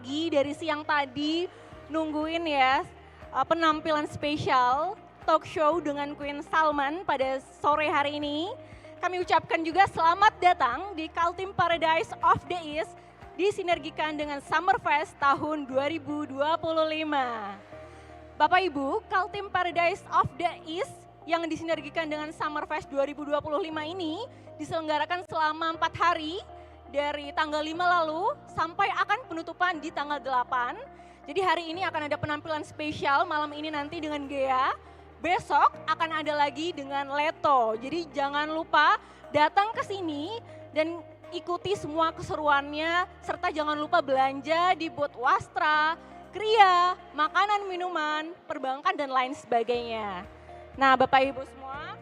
pagi, dari siang tadi nungguin ya penampilan spesial talk show dengan Queen Salman pada sore hari ini. Kami ucapkan juga selamat datang di Kaltim Paradise of the East disinergikan dengan Summerfest tahun 2025. Bapak Ibu, Kaltim Paradise of the East yang disinergikan dengan Summerfest 2025 ini diselenggarakan selama 4 hari dari tanggal 5 lalu sampai akan penutupan di tanggal 8. Jadi hari ini akan ada penampilan spesial malam ini nanti dengan Gea. Besok akan ada lagi dengan Leto. Jadi jangan lupa datang ke sini dan ikuti semua keseruannya serta jangan lupa belanja di booth Wastra, Kria, makanan, minuman, perbankan dan lain sebagainya. Nah, Bapak Ibu semua,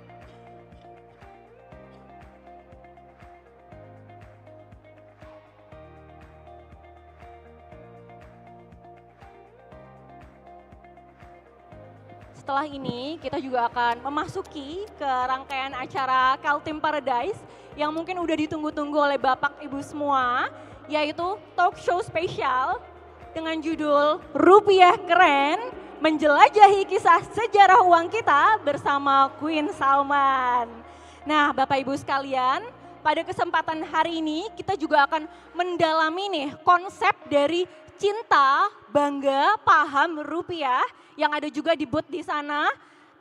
setelah ini kita juga akan memasuki ke rangkaian acara Kaltim Paradise yang mungkin udah ditunggu-tunggu oleh Bapak Ibu semua, yaitu talk show spesial dengan judul Rupiah Keren, menjelajahi kisah sejarah uang kita bersama Queen Salman. Nah, Bapak Ibu sekalian, pada kesempatan hari ini kita juga akan mendalami nih konsep dari cinta, bangga, paham rupiah yang ada juga di booth di sana.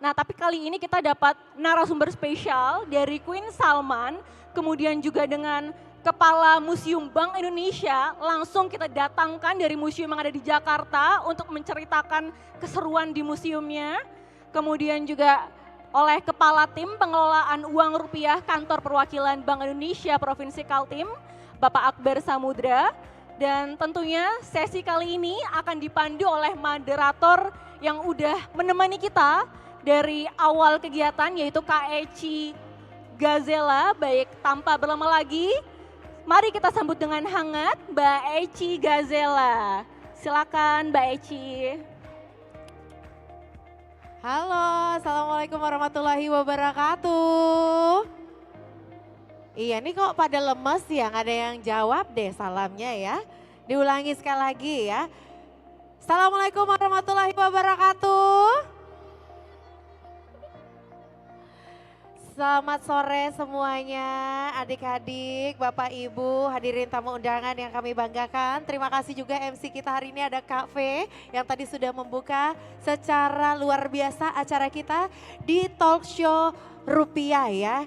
Nah, tapi kali ini kita dapat narasumber spesial dari Queen Salman, kemudian juga dengan Kepala Museum Bank Indonesia, langsung kita datangkan dari museum yang ada di Jakarta untuk menceritakan keseruan di museumnya. Kemudian juga oleh Kepala Tim Pengelolaan Uang Rupiah Kantor Perwakilan Bank Indonesia Provinsi Kaltim, Bapak Akbar Samudra. Dan tentunya sesi kali ini akan dipandu oleh moderator yang udah menemani kita dari awal kegiatan yaitu Kak Eci Gazela. Baik, tanpa berlama lagi, mari kita sambut dengan hangat Mbak Eci Gazela. Silakan Mbak Eci. Halo, Assalamualaikum warahmatullahi wabarakatuh. Iya, ini kok pada lemes ya, nggak ada yang jawab deh salamnya ya. Diulangi sekali lagi ya. Assalamualaikum warahmatullahi wabarakatuh. Selamat sore semuanya, adik-adik, Bapak Ibu, hadirin tamu undangan yang kami banggakan. Terima kasih juga MC kita hari ini ada Kak V yang tadi sudah membuka secara luar biasa acara kita di talk show rupiah ya.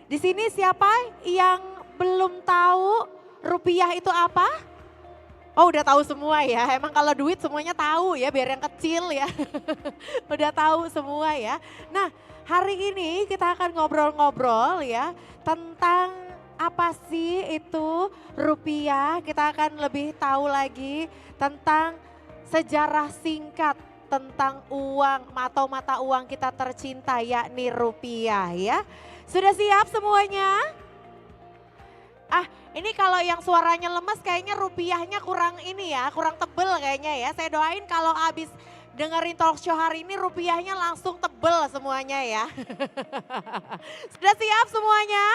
Di sini siapa yang belum tahu rupiah itu apa? Oh, udah tahu semua ya, emang kalau duit semuanya tahu ya, biar yang kecil ya. Udah tahu semua ya. Nah, hari ini kita akan ngobrol-ngobrol ya tentang apa sih itu rupiah. Kita akan lebih tahu lagi tentang sejarah singkat tentang uang atau mata uang kita tercinta yakni rupiah ya. Sudah siap semuanya? Ini kalau yang suaranya lemes kayaknya rupiahnya kurang ini ya, kurang tebel kayaknya ya. Saya doain kalau habis dengerin talk show hari ini rupiahnya langsung tebel semuanya ya. Sudah siap semuanya?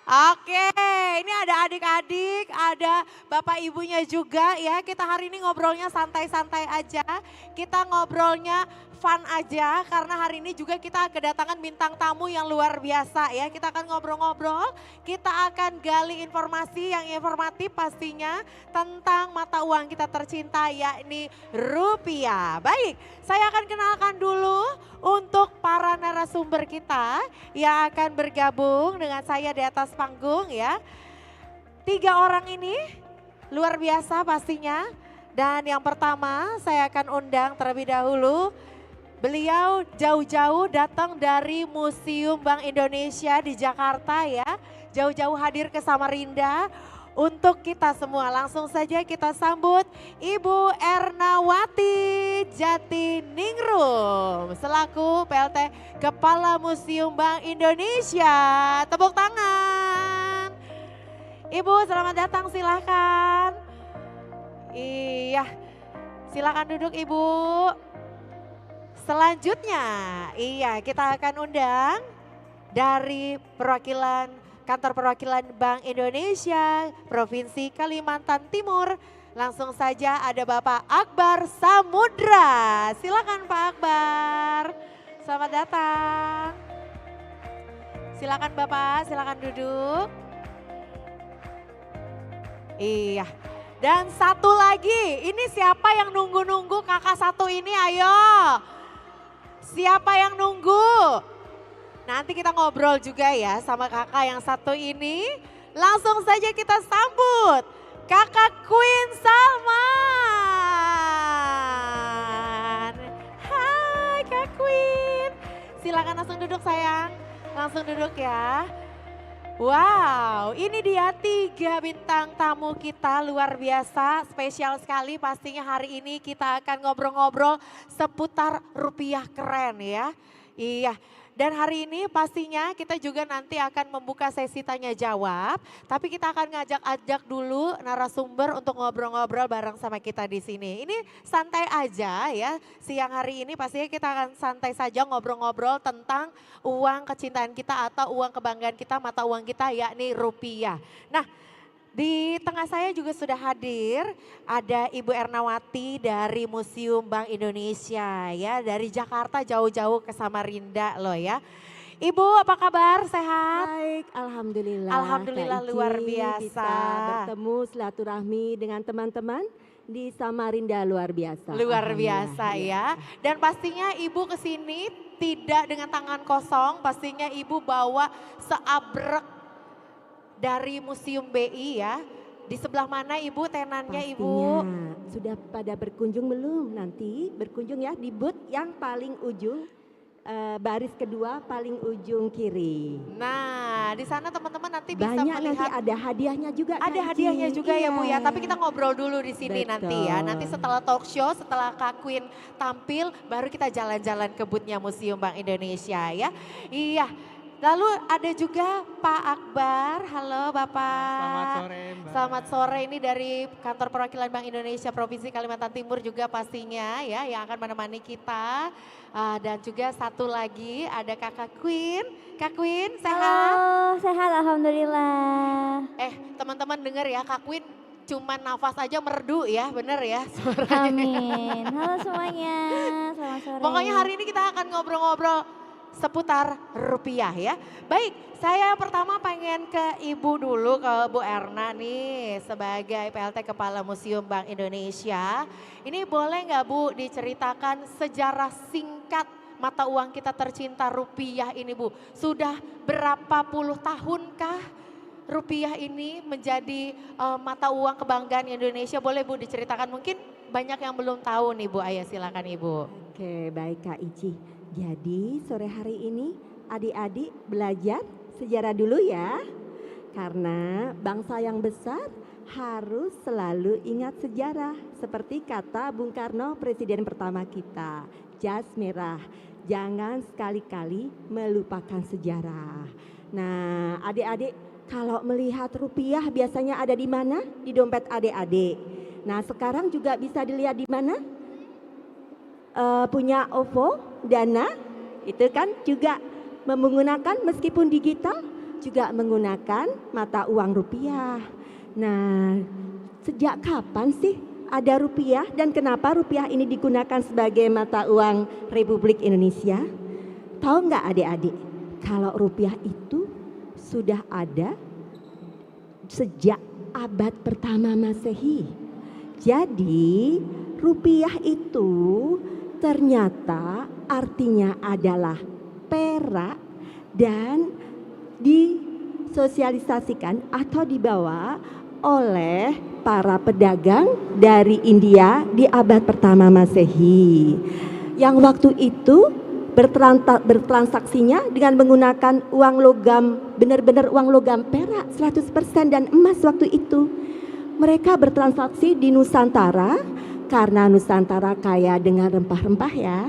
Oke, ini ada adik-adik, ada bapak ibunya juga ya. Kita hari ini ngobrolnya santai-santai aja. Kita ngobrolnya fun aja karena hari ini juga kita kedatangan bintang tamu yang luar biasa ya. Kita akan ngobrol-ngobrol, kita akan gali informasi yang informatif pastinya tentang mata uang kita tercinta yakni rupiah. Baik, saya akan kenalkan dulu untuk para narasumber kita yang akan bergabung dengan saya di atas panggung ya. 3 orang ini luar biasa pastinya. Dan yang pertama saya akan undang terlebih dahulu. Beliau jauh-jauh datang dari Museum Bank Indonesia di Jakarta ya. Jauh-jauh hadir ke Samarinda untuk kita semua. Langsung saja kita sambut Ibu Ernawati Jatiningrum selaku PLT Kepala Museum Bank Indonesia. Tepuk tangan. Ibu selamat datang, silahkan. Iya, silahkan duduk Ibu. Selanjutnya, iya kita akan undang dari kantor perwakilan Bank Indonesia Provinsi Kalimantan Timur. Langsung saja ada Bapak Akbar Samudra. Silakan Pak Akbar. Selamat datang. Silakan Bapak, silakan duduk. Iya. Dan satu lagi, ini siapa yang nunggu-nunggu kakak satu ini, ayo. Siapa yang nunggu? Nanti kita ngobrol juga ya sama kakak yang satu ini. Langsung saja kita sambut Kakak Queen Salman. Hai Kak Queen. Silakan langsung duduk sayang. Langsung duduk ya. Wow, ini dia 3 bintang tamu kita luar biasa, spesial sekali pastinya hari ini kita akan ngobrol-ngobrol seputar rupiah keren ya. Iya, dan hari ini pastinya kita juga nanti akan membuka sesi tanya jawab, tapi kita akan ngajak-ajak dulu narasumber untuk ngobrol-ngobrol bareng sama kita di sini. Ini santai aja ya, siang hari ini pastinya kita akan santai saja ngobrol-ngobrol tentang uang kecintaan kita atau uang kebanggaan kita, mata uang kita yakni rupiah. Nah, di tengah saya juga sudah hadir ada Ibu Ernawati dari Museum Bank Indonesia ya, dari Jakarta jauh-jauh ke Samarinda loh ya. Ibu apa kabar, sehat? Baik, alhamdulillah. Alhamdulillah Kak Ici, luar biasa. Bisa bertemu silaturahmi dengan teman-teman di Samarinda luar biasa. Luar biasa ya. Dan pastinya Ibu kesini tidak dengan tangan kosong, pastinya Ibu bawa seabrek dari Museum BI ya. Di sebelah mana Ibu tenannya Pastinya. Ibu? Sudah pada berkunjung belum? Nanti berkunjung ya di booth yang paling ujung, baris kedua paling ujung kiri. Nah, di sana teman-teman nanti bisa Banyak nanti melihat. ada hadiahnya juga. Ada Kak Ici. hadiahnya juga ya Bu ya, Iya. tapi kita ngobrol dulu di sini nanti ya. Betul. Nanti setelah talk show, setelah Kak Queen tampil, baru kita jalan-jalan ke booth-nya Museum Bank Indonesia ya. Iya. Lalu ada juga Pak Akbar, halo Bapak. Selamat sore Mbak. Selamat sore, ini dari Kantor Perwakilan Bank Indonesia Provinsi Kalimantan Timur juga pastinya ya yang akan menemani kita. Dan juga satu lagi ada Kakak Queen. Kak Queen sehat? Halo, sehat alhamdulillah. Teman-teman dengar ya Kak Queen cuman nafas aja merdu ya, bener ya suaranya. Amin. Halo semuanya, selamat sore. Pokoknya hari ini kita akan ngobrol-ngobrol seputar rupiah ya. Baik, saya pertama pengen ke Ibu dulu, ke Bu Erna nih sebagai PLT Kepala Museum Bank Indonesia. Ini boleh nggak Bu diceritakan sejarah singkat mata uang kita tercinta rupiah ini Bu? Sudah berapa puluh tahunkah rupiah ini menjadi mata uang kebanggaan Indonesia? Boleh Bu diceritakan, mungkin banyak yang belum tahu nih Bu. Ayo silakan Ibu. Oke, baik Kak Ici. Jadi sore hari ini adik-adik belajar sejarah dulu ya. Karena bangsa yang besar harus selalu ingat sejarah. Seperti kata Bung Karno, presiden pertama kita, jas merah. Jangan sekali-kali melupakan sejarah. Nah, adik-adik kalau melihat rupiah biasanya ada di mana? Di dompet adik-adik. Nah, sekarang juga bisa dilihat di mana? Punya OVO, Dana, itu kan juga menggunakan meskipun digital juga menggunakan mata uang rupiah. Nah, sejak kapan sih ada rupiah dan kenapa rupiah ini digunakan sebagai mata uang Republik Indonesia? Tahu nggak adik-adik? Kalau rupiah itu sudah ada sejak abad pertama Masehi. Jadi rupiah itu ternyata artinya adalah perak dan disosialisasikan atau dibawa oleh para pedagang dari India di abad pertama Masehi. Yang waktu itu bertransaksinya dengan menggunakan uang logam, benar-benar uang logam perak 100% dan emas waktu itu. Mereka bertransaksi di Nusantara karena Nusantara kaya dengan rempah-rempah ya,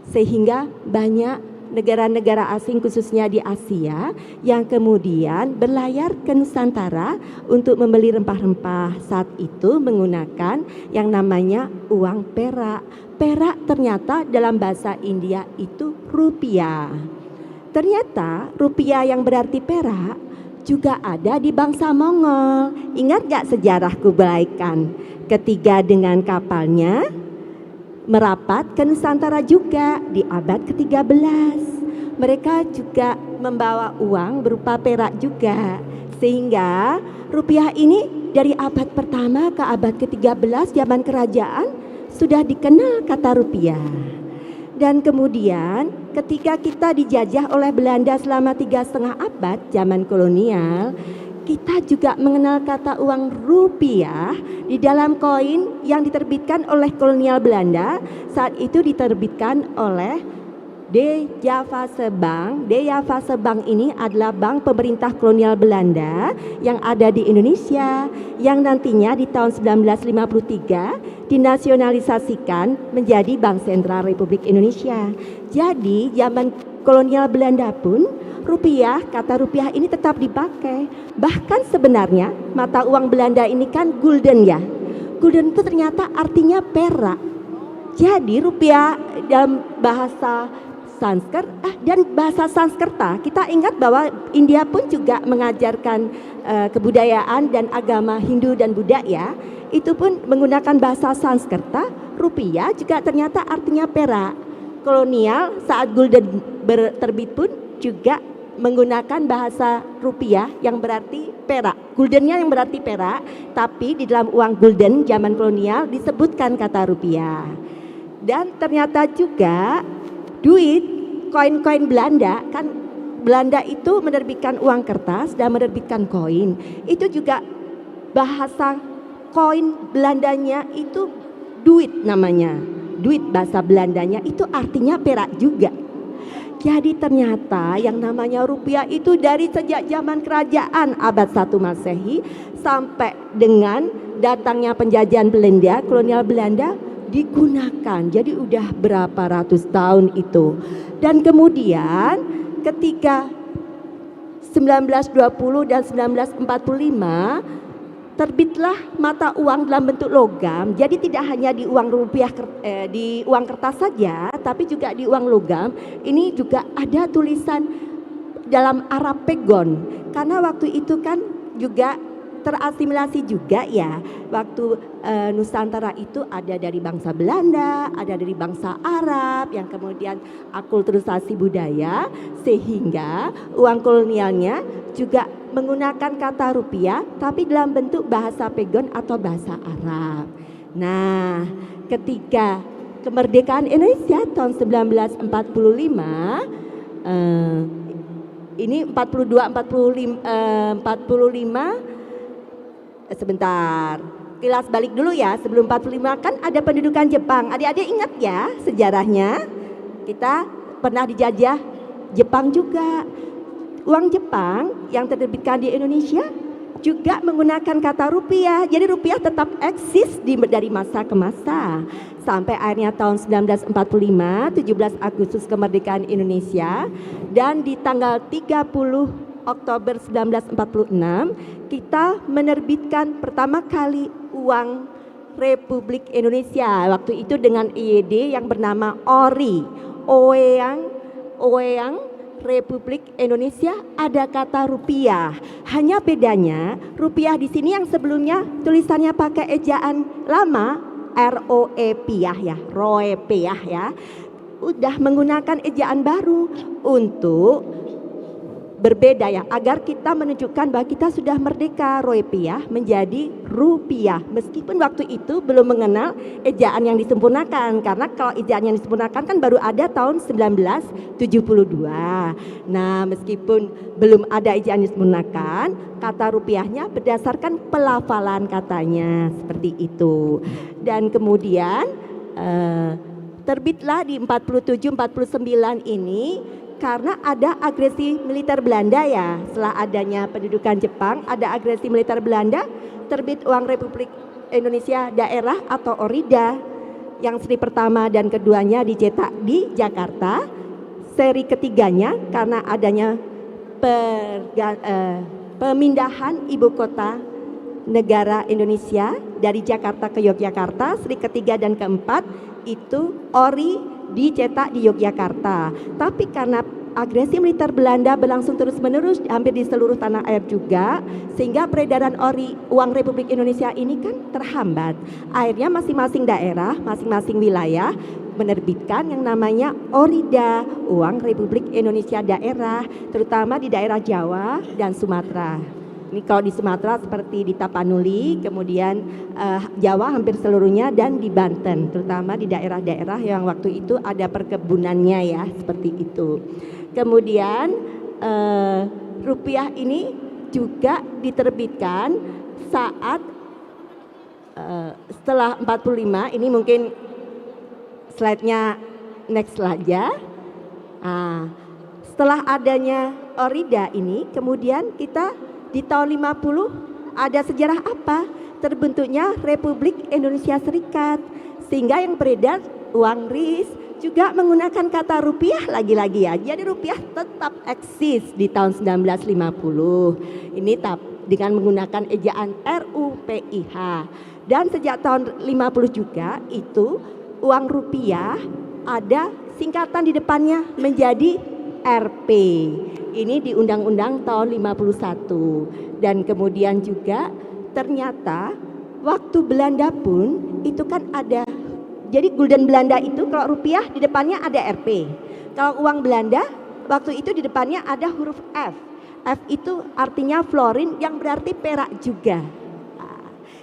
sehingga banyak negara-negara asing khususnya di Asia yang kemudian berlayar ke Nusantara untuk membeli rempah-rempah. Saat itu menggunakan yang namanya uang perak. Perak ternyata dalam bahasa India itu rupiah. Ternyata rupiah yang berarti perak juga ada di bangsa Mongol. Ingat gak sejarah Kublai Khan? ketiga dengan kapalnya merapat ke Nusantara juga di abad ke-13. Mereka juga membawa uang berupa perak juga, sehingga rupiah ini dari abad pertama ke abad ke-13 zaman kerajaan sudah dikenal kata rupiah. Dan kemudian ketika kita dijajah oleh Belanda selama 3,5 abad zaman kolonial, kita juga mengenal kata uang rupiah di dalam koin yang diterbitkan oleh kolonial Belanda. Saat itu diterbitkan oleh De Javase Bank. De Javase Bank ini adalah bank pemerintah kolonial Belanda yang ada di Indonesia, yang nantinya di tahun 1953 dinasionalisasikan menjadi Bank Sentral Republik Indonesia. Jadi zaman kolonial Belanda pun rupiah, kata rupiah ini tetap dipakai. Bahkan sebenarnya mata uang Belanda ini kan gulden ya. Gulden itu ternyata artinya perak. Jadi rupiah dalam bahasa Sanskerta dan bahasa Sanskerta, kita ingat bahwa India pun juga mengajarkan kebudayaan dan agama Hindu dan Buddha ya. Itu pun menggunakan bahasa Sanskerta. Rupiah juga ternyata artinya perak. Kolonial saat gulden terbit pun juga menggunakan bahasa rupiah yang berarti perak. Guldennya yang berarti perak, tapi di dalam uang gulden zaman kolonial disebutkan kata rupiah. Dan ternyata juga duit, koin-koin Belanda, kan Belanda itu menerbitkan uang kertas dan menerbitkan koin. Itu juga bahasa koin Belandanya itu duit namanya. Duit bahasa Belandanya itu artinya perak juga. Jadi ternyata yang namanya rupiah itu dari sejak zaman kerajaan abad 1 Masehi sampai dengan datangnya penjajahan Belanda, kolonial Belanda digunakan. Jadi udah berapa ratus tahun itu. Dan kemudian ketika 1920 dan 1945 terbitlah mata uang dalam bentuk logam. Jadi tidak hanya di uang rupiah di uang kertas saja, tapi juga di uang logam. Ini juga ada tulisan dalam Arab Pegon. Karena waktu itu kan juga terasimilasi juga ya. Waktu Nusantara itu ada dari bangsa Belanda, ada dari bangsa Arab yang kemudian akulturasi budaya, sehingga uang kolonialnya juga menggunakan kata rupiah tapi dalam bentuk bahasa Pegon atau bahasa Arab. Nah, ketika kemerdekaan Indonesia tahun 1945 ini 45 sebentar, kilas balik dulu ya. Sebelum 45 kan ada pendudukan Jepang. Adik-adik ingat ya sejarahnya? Kita pernah dijajah Jepang juga. Uang Jepang yang terbitkan di Indonesia juga menggunakan kata rupiah. Jadi rupiah tetap eksis dari masa ke masa. Sampai akhirnya tahun 1945, 17 Agustus kemerdekaan Indonesia. Dan di tanggal 30 Oktober 1946 kita menerbitkan pertama kali uang Republik Indonesia. Waktu itu dengan IYD yang bernama ORI, Oeyang Republik Indonesia, ada kata rupiah. Hanya bedanya rupiah di sini yang sebelumnya tulisannya pakai ejaan lama ROE piah ya, ROE piah ya. Udah menggunakan ejaan baru untuk berbeda ya, agar kita menunjukkan bahwa kita sudah merdeka. Rupiah menjadi rupiah, meskipun waktu itu belum mengenal ejaan yang disempurnakan, karena kalau ejaan yang disempurnakan kan baru ada tahun 1972. Nah, meskipun belum ada ejaan disempurnakan, kata rupiahnya berdasarkan pelafalan katanya seperti itu. Dan kemudian terbitlah di 47-49 ini karena ada agresi militer Belanda ya. Setelah adanya pendudukan Jepang, ada agresi militer Belanda, terbit uang Republik Indonesia Daerah atau ORIDA yang seri pertama dan keduanya dicetak di Jakarta. Seri ketiganya karena adanya pemindahan ibu kota negara Indonesia dari Jakarta ke Yogyakarta, seri ketiga dan keempat itu ORI dicetak di Yogyakarta. Tapi karena agresi militer Belanda berlangsung terus-menerus hampir di seluruh tanah air juga, sehingga peredaran uang Republik Indonesia ini kan terhambat. Akhirnya masing-masing daerah, masing-masing wilayah menerbitkan yang namanya Orida, uang Republik Indonesia daerah, terutama di daerah Jawa dan Sumatera. Ini kalau di Sumatera seperti di Tapanuli, kemudian Jawa hampir seluruhnya, dan di Banten, terutama di daerah-daerah yang waktu itu ada perkebunannya ya, seperti itu. Kemudian rupiah ini juga diterbitkan saat setelah 45, ini mungkin slide-nya next saja. Setelah adanya Orida ini, kemudian kita di tahun 50 ada sejarah apa? Terbentuknya Republik Indonesia Serikat, sehingga yang beredar uang RIS juga menggunakan kata rupiah lagi-lagi ya. Jadi rupiah tetap eksis di tahun 1950. Ini dengan menggunakan ejaan RUPIH. Dan sejak tahun 50 juga itu uang rupiah ada singkatan di depannya menjadi RP. Ini di Undang-Undang tahun 51. Dan kemudian juga ternyata waktu Belanda pun itu kan ada, jadi gulden Belanda itu kalau rupiah di depannya ada RP. Kalau uang Belanda waktu itu di depannya ada huruf F. F itu artinya florin yang berarti perak juga.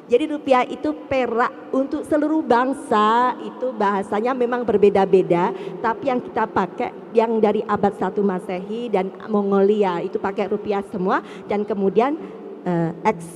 Jadi rupiah itu perak untuk seluruh bangsa, itu bahasanya memang berbeda-beda, tapi yang kita pakai yang dari abad 1 Masehi dan Mongolia itu pakai rupiah semua, dan kemudian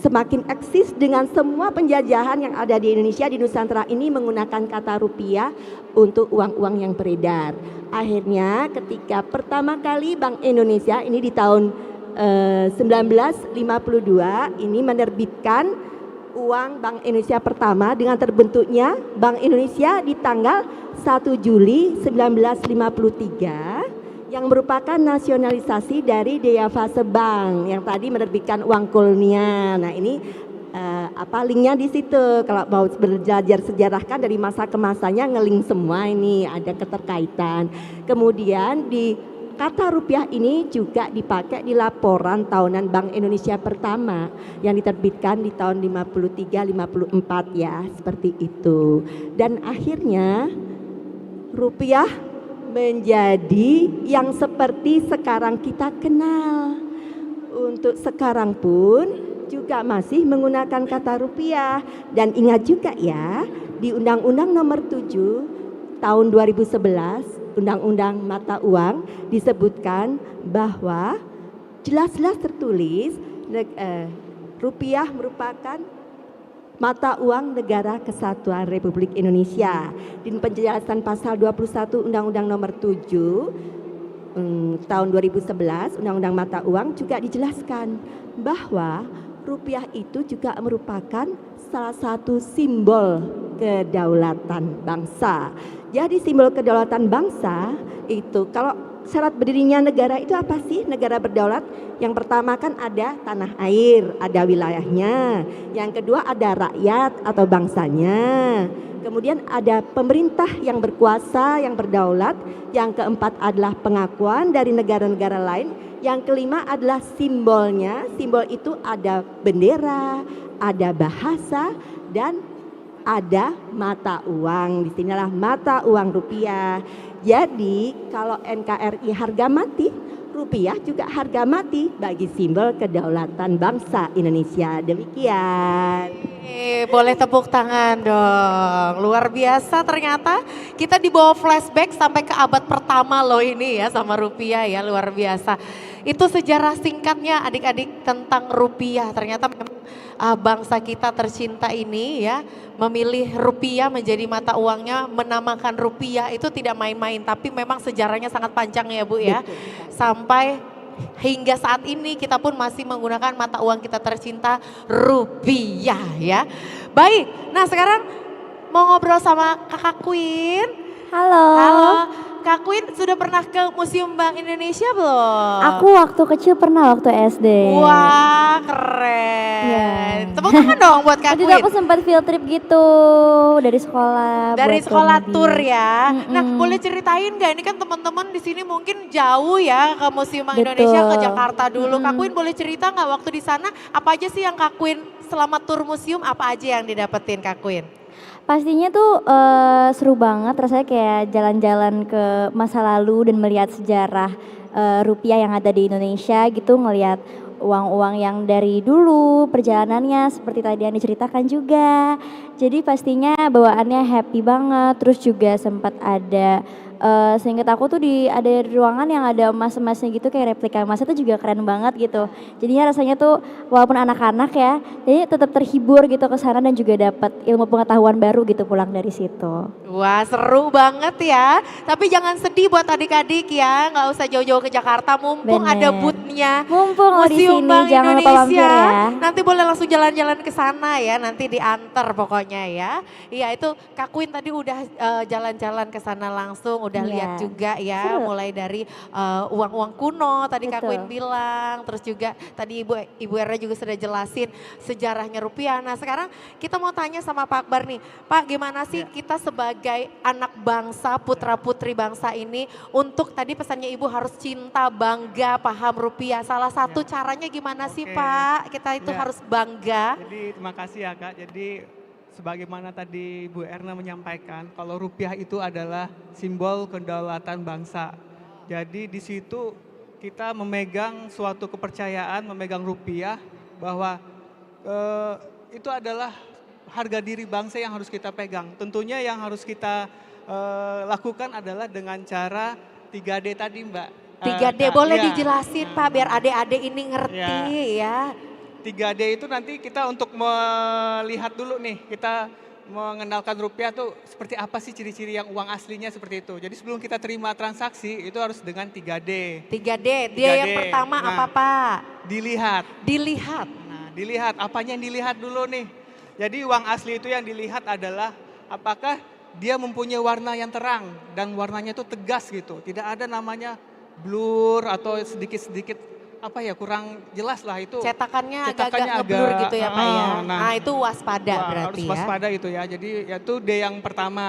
semakin eksis dengan semua penjajahan yang ada di Indonesia, di Nusantara ini menggunakan kata rupiah untuk uang-uang yang beredar. Akhirnya ketika pertama kali Bank Indonesia ini di tahun 1952 ini menerbitkan uang Bank Indonesia pertama dengan terbentuknya Bank Indonesia di tanggal 1 Juli 1953 yang merupakan nasionalisasi dari Dayavasa Bank yang tadi menerbitkan uang kolonial. Nah ini linknya di situ, kalau mau belajar sejarah kan dari masa ke masanya ngeling semua, ini ada keterkaitan. Kemudian di kata rupiah ini juga dipakai di laporan tahunan Bank Indonesia pertama yang diterbitkan di tahun 53-54 ya, seperti itu. Dan akhirnya rupiah menjadi yang seperti sekarang kita kenal. Untuk sekarang pun juga masih menggunakan kata rupiah. Dan ingat juga ya, di Undang-Undang Nomor 7 tahun 2011 Undang-Undang Mata Uang disebutkan bahwa jelas-jelas tertulis rupiah merupakan mata uang negara kesatuan Republik Indonesia. Di penjelasan pasal 21 Undang-Undang Nomor 7 tahun 2011 Undang-Undang Mata Uang juga dijelaskan bahwa rupiah itu juga merupakan salah satu simbol kedaulatan bangsa. Jadi simbol kedaulatan bangsa itu, kalau syarat berdirinya negara itu apa sih negara berdaulat? Yang pertama kan ada tanah air, ada wilayahnya. Yang kedua ada rakyat atau bangsanya. Kemudian ada pemerintah yang berkuasa, yang berdaulat. Yang keempat adalah pengakuan dari negara-negara lain. Yang kelima adalah simbolnya. Simbol itu ada bendera, ada bahasa, dan ada mata uang. Di sinilah mata uang rupiah. Jadi kalau NKRI harga mati, rupiah juga harga mati bagi simbol kedaulatan bangsa Indonesia. Demikian. Boleh tepuk tangan dong. Luar biasa, ternyata kita dibawa flashback sampai ke abad pertama loh ini ya sama rupiah ya, luar biasa. Itu sejarah singkatnya adik-adik tentang rupiah. Ternyata bangsa kita tercinta ini ya memilih rupiah menjadi mata uangnya, menamakan rupiah itu tidak main-main, tapi memang sejarahnya sangat panjang ya Bu ya. Betul. Sampai hingga saat ini kita pun masih menggunakan mata uang kita tercinta rupiah ya. Baik, nah sekarang mau ngobrol sama Kakak Queen. Halo. Halo, Kak Queen sudah pernah ke Museum Bank Indonesia belum? Aku waktu kecil pernah waktu SD. Wah, keren. Iya. Tepuk tangan dong buat Kak Waktu itu Queen. aku sempat field trip gitu dari sekolah. Dari buat sekolah Mudik. tour ya. Nah, Mm-mm. boleh ceritain nggak? Ini kan teman-teman di sini mungkin jauh ya ke Museum Bank Betul. Indonesia ke Jakarta dulu. Kak Mm-mm. Queen boleh cerita nggak waktu di sana apa aja sih yang Kak Queen selama tur museum apa aja yang didapetin Kak Queen? Pastinya tuh seru banget rasanya kayak jalan-jalan ke masa lalu dan melihat sejarah rupiah yang ada di Indonesia gitu, ngelihat uang-uang yang dari dulu perjalanannya seperti tadi yang diceritakan juga. Jadi pastinya bawaannya happy banget, terus juga sempat ada seingat aku tuh ada ruangan yang ada emas-emasnya gitu kayak replika emas itu juga keren banget gitu. Jadinya rasanya tuh walaupun anak-anak ya, jadi tetap terhibur gitu ke sana dan juga dapat ilmu pengetahuan baru gitu pulang dari situ. Wah seru banget ya. Tapi jangan sedih buat adik-adik ya, nggak usah jauh-jauh ke Jakarta. Mumpung Bener. ada booth-nya Mumpung lo di Museum sini Bank jangan lupa mampir Indonesia. ya. Nanti boleh langsung jalan-jalan ke sana ya, nanti diantar pokoknya ya. Iya itu Kak Queen tadi udah jalan-jalan ke sana langsung, udah Iya. lihat juga ya. Seru. Mulai dari uang-uang kuno tadi Kak Betul. Queen bilang. Terus juga tadi Ibu Erna juga sudah jelasin sejarahnya rupiah. Nah sekarang kita mau tanya sama Pak Akbar nih. Pak gimana sih kita sebagai anak bangsa, putra putri bangsa ini untuk tadi pesannya Ibu harus cinta, bangga, paham rupiah. Salah satu caranya gimana sih Oke. Pak? Kita itu Ya. harus bangga. Jadi terima kasih ya Kak. Jadi sebagaimana tadi Bu Erna menyampaikan, kalau rupiah itu adalah simbol kedaulatan bangsa. Jadi di situ kita memegang suatu kepercayaan, memegang rupiah bahwa itu adalah harga diri bangsa yang harus kita pegang. Tentunya yang harus kita lakukan adalah dengan cara 3D tadi Mbak. 3D Kak, boleh iya. dijelasin Pak biar adik-adik ini ngerti ya. 3D itu nanti kita untuk melihat dulu nih, kita mengenalkan rupiah tuh seperti apa sih ciri-ciri yang uang aslinya seperti itu. Jadi sebelum kita terima transaksi itu harus dengan 3D. 3D, dia yang 3D. pertama Nah. apa Pak? Dilihat. Dilihat. Nah, dilihat apanya yang dilihat dulu nih. Jadi uang asli itu yang dilihat adalah apakah dia mempunyai warna yang terang dan warnanya itu tegas gitu. Tidak ada namanya blur atau sedikit-sedikit apa ya kurang jelas lah itu. Cetakannya agak-agak Cetakannya ngeblur agak- gitu ya Pak ya. nah. Nah itu waspada Wah, berarti harus ya. waspada itu ya. Jadi itu D yang pertama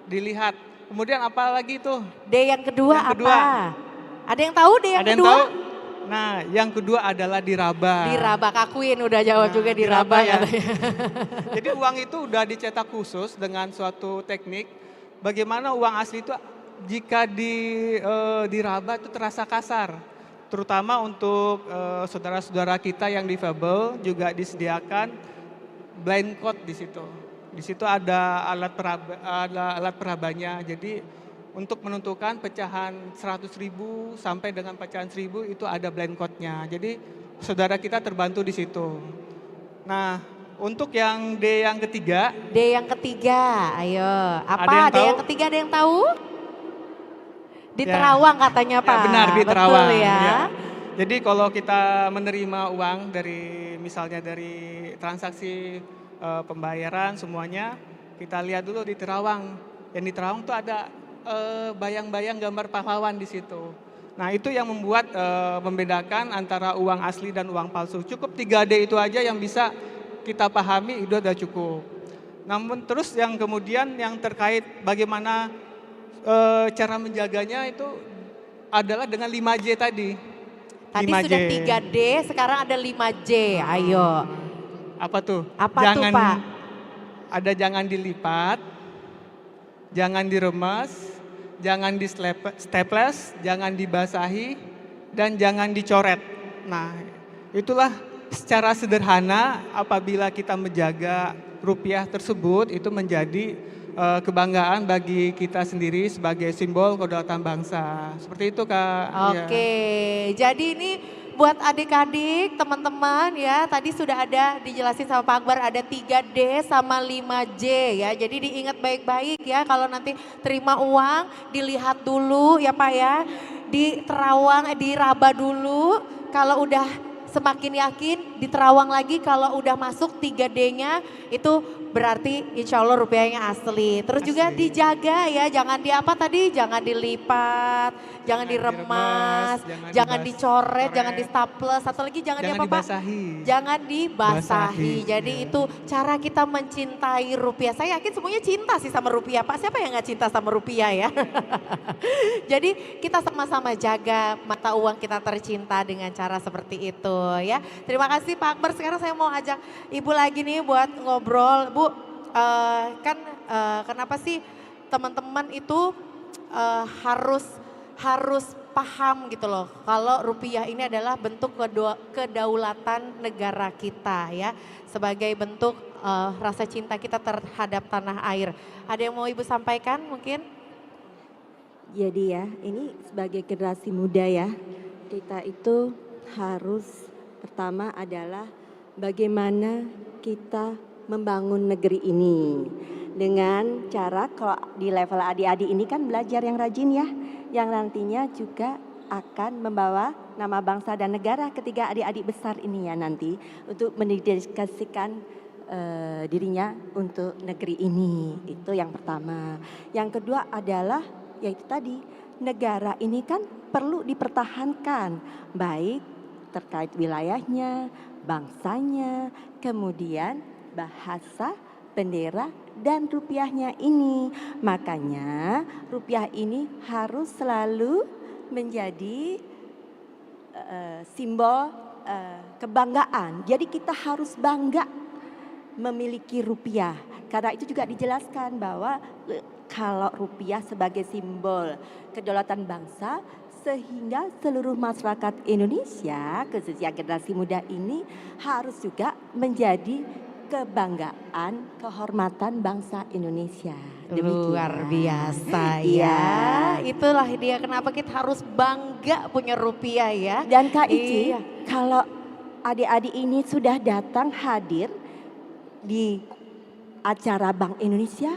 dilihat. Kemudian apa lagi tuh? D yang kedua Yang apa? kedua. Ada yang tahu D yang Ada yang kedua? tahu? Nah, yang kedua adalah diraba. Diraba, Kak Queen udah jawab Nah, juga diraba diraba ya. katanya. Jadi uang itu udah dicetak khusus dengan suatu teknik. Bagaimana uang asli itu jika diraba itu terasa kasar. Terutama untuk saudara-saudara kita yang difabel juga disediakan blind code di situ. Di situ ada alat perabanya. Jadi untuk menentukan pecahan 100.000 sampai dengan pecahan 1.000 itu ada blind code-nya. Jadi saudara kita terbantu di situ. Nah, untuk yang D yang ketiga, D yang ketiga, ayo. Ada Apa yang D yang tahu? ketiga ada yang tahu? Di Ya. Terawang katanya Pak. ya benar di Betul Terawang. ya. Ya. Jadi kalau kita menerima uang dari misalnya dari transaksi pembayaran semuanya, kita lihat dulu di Terawang. Yang di Terawang tuh ada bayang-bayang gambar pahlawan di situ. Nah itu yang membuat membedakan antara uang asli dan uang palsu. Cukup 3D itu aja yang bisa kita pahami itu udah cukup. Namun terus yang kemudian yang terkait bagaimana cara menjaganya itu adalah dengan 5J tadi. Tadi 5J. sudah 3D, sekarang ada 5J, ayo. Apa tuh? Apa tuh, Pak? Ada jangan dilipat, jangan diremas, jangan di staples, jangan dibasahi, dan jangan dicoret. Nah, itulah secara sederhana apabila kita menjaga rupiah tersebut itu menjadi kebanggaan bagi kita sendiri sebagai simbol kedaulatan bangsa. Seperti itu Kak. Oke, jadi ini buat adik-adik, teman-teman ya, tadi sudah ada dijelasin sama Pak Akbar ada 3D sama 5J ya. Jadi diingat baik-baik ya kalau nanti terima uang dilihat dulu ya Pak ya. Di Terawang, diraba dulu, kalau udah semakin yakin di Terawang lagi kalau udah masuk 3D-nya itu berarti insya Allah rupiahnya asli. Terus juga Asli. dijaga ya, jangan di apa tadi, jangan dilipat, jangan diremas, jangan dicoret, jangan di staples, satu lagi jangan di apa Pak? dibasahi. Jangan dibasahi. Basahi, Jadi ya. itu cara kita mencintai rupiah. Saya yakin semuanya cinta sih sama rupiah Pak. Siapa yang gak cinta sama rupiah ya? Jadi kita sama-sama jaga mata uang kita tercinta dengan cara seperti itu ya. Terima kasih Pak Akbar. Sekarang saya mau ajak Ibu lagi nih buat ngobrol. Bu, kenapa sih teman-teman itu harus paham gitu loh kalau rupiah ini adalah bentuk kedaulatan negara kita ya, sebagai bentuk rasa cinta kita terhadap tanah air. Ada yang mau Ibu sampaikan mungkin? Jadi ya, ini sebagai generasi muda ya, kita itu harus pertama adalah bagaimana kita membangun negeri ini. Dengan cara kalau di level adik-adik ini kan belajar yang rajin ya, yang nantinya juga akan membawa nama bangsa dan negara ketika adik-adik besar ini ya nanti untuk mendedikasikan dirinya untuk negeri ini. Itu yang pertama. Yang kedua adalah yaitu tadi negara ini kan perlu dipertahankan baik terkait wilayahnya, bangsanya, kemudian bahasa, bendera dan rupiahnya ini. Makanya rupiah ini harus selalu menjadi simbol kebanggaan. Jadi kita harus bangga memiliki rupiah. Karena itu juga dijelaskan bahwa kalau rupiah sebagai simbol kedaulatan bangsa, sehingga seluruh masyarakat Indonesia, khususnya generasi muda ini harus juga menjadi kebanggaan, kehormatan bangsa Indonesia. Demikian. Luar biasa ya. Itulah dia kenapa kita harus bangga punya rupiah ya. Dan Kak Ici, Iya. kalau adik-adik ini sudah datang hadir di acara Bank Indonesia,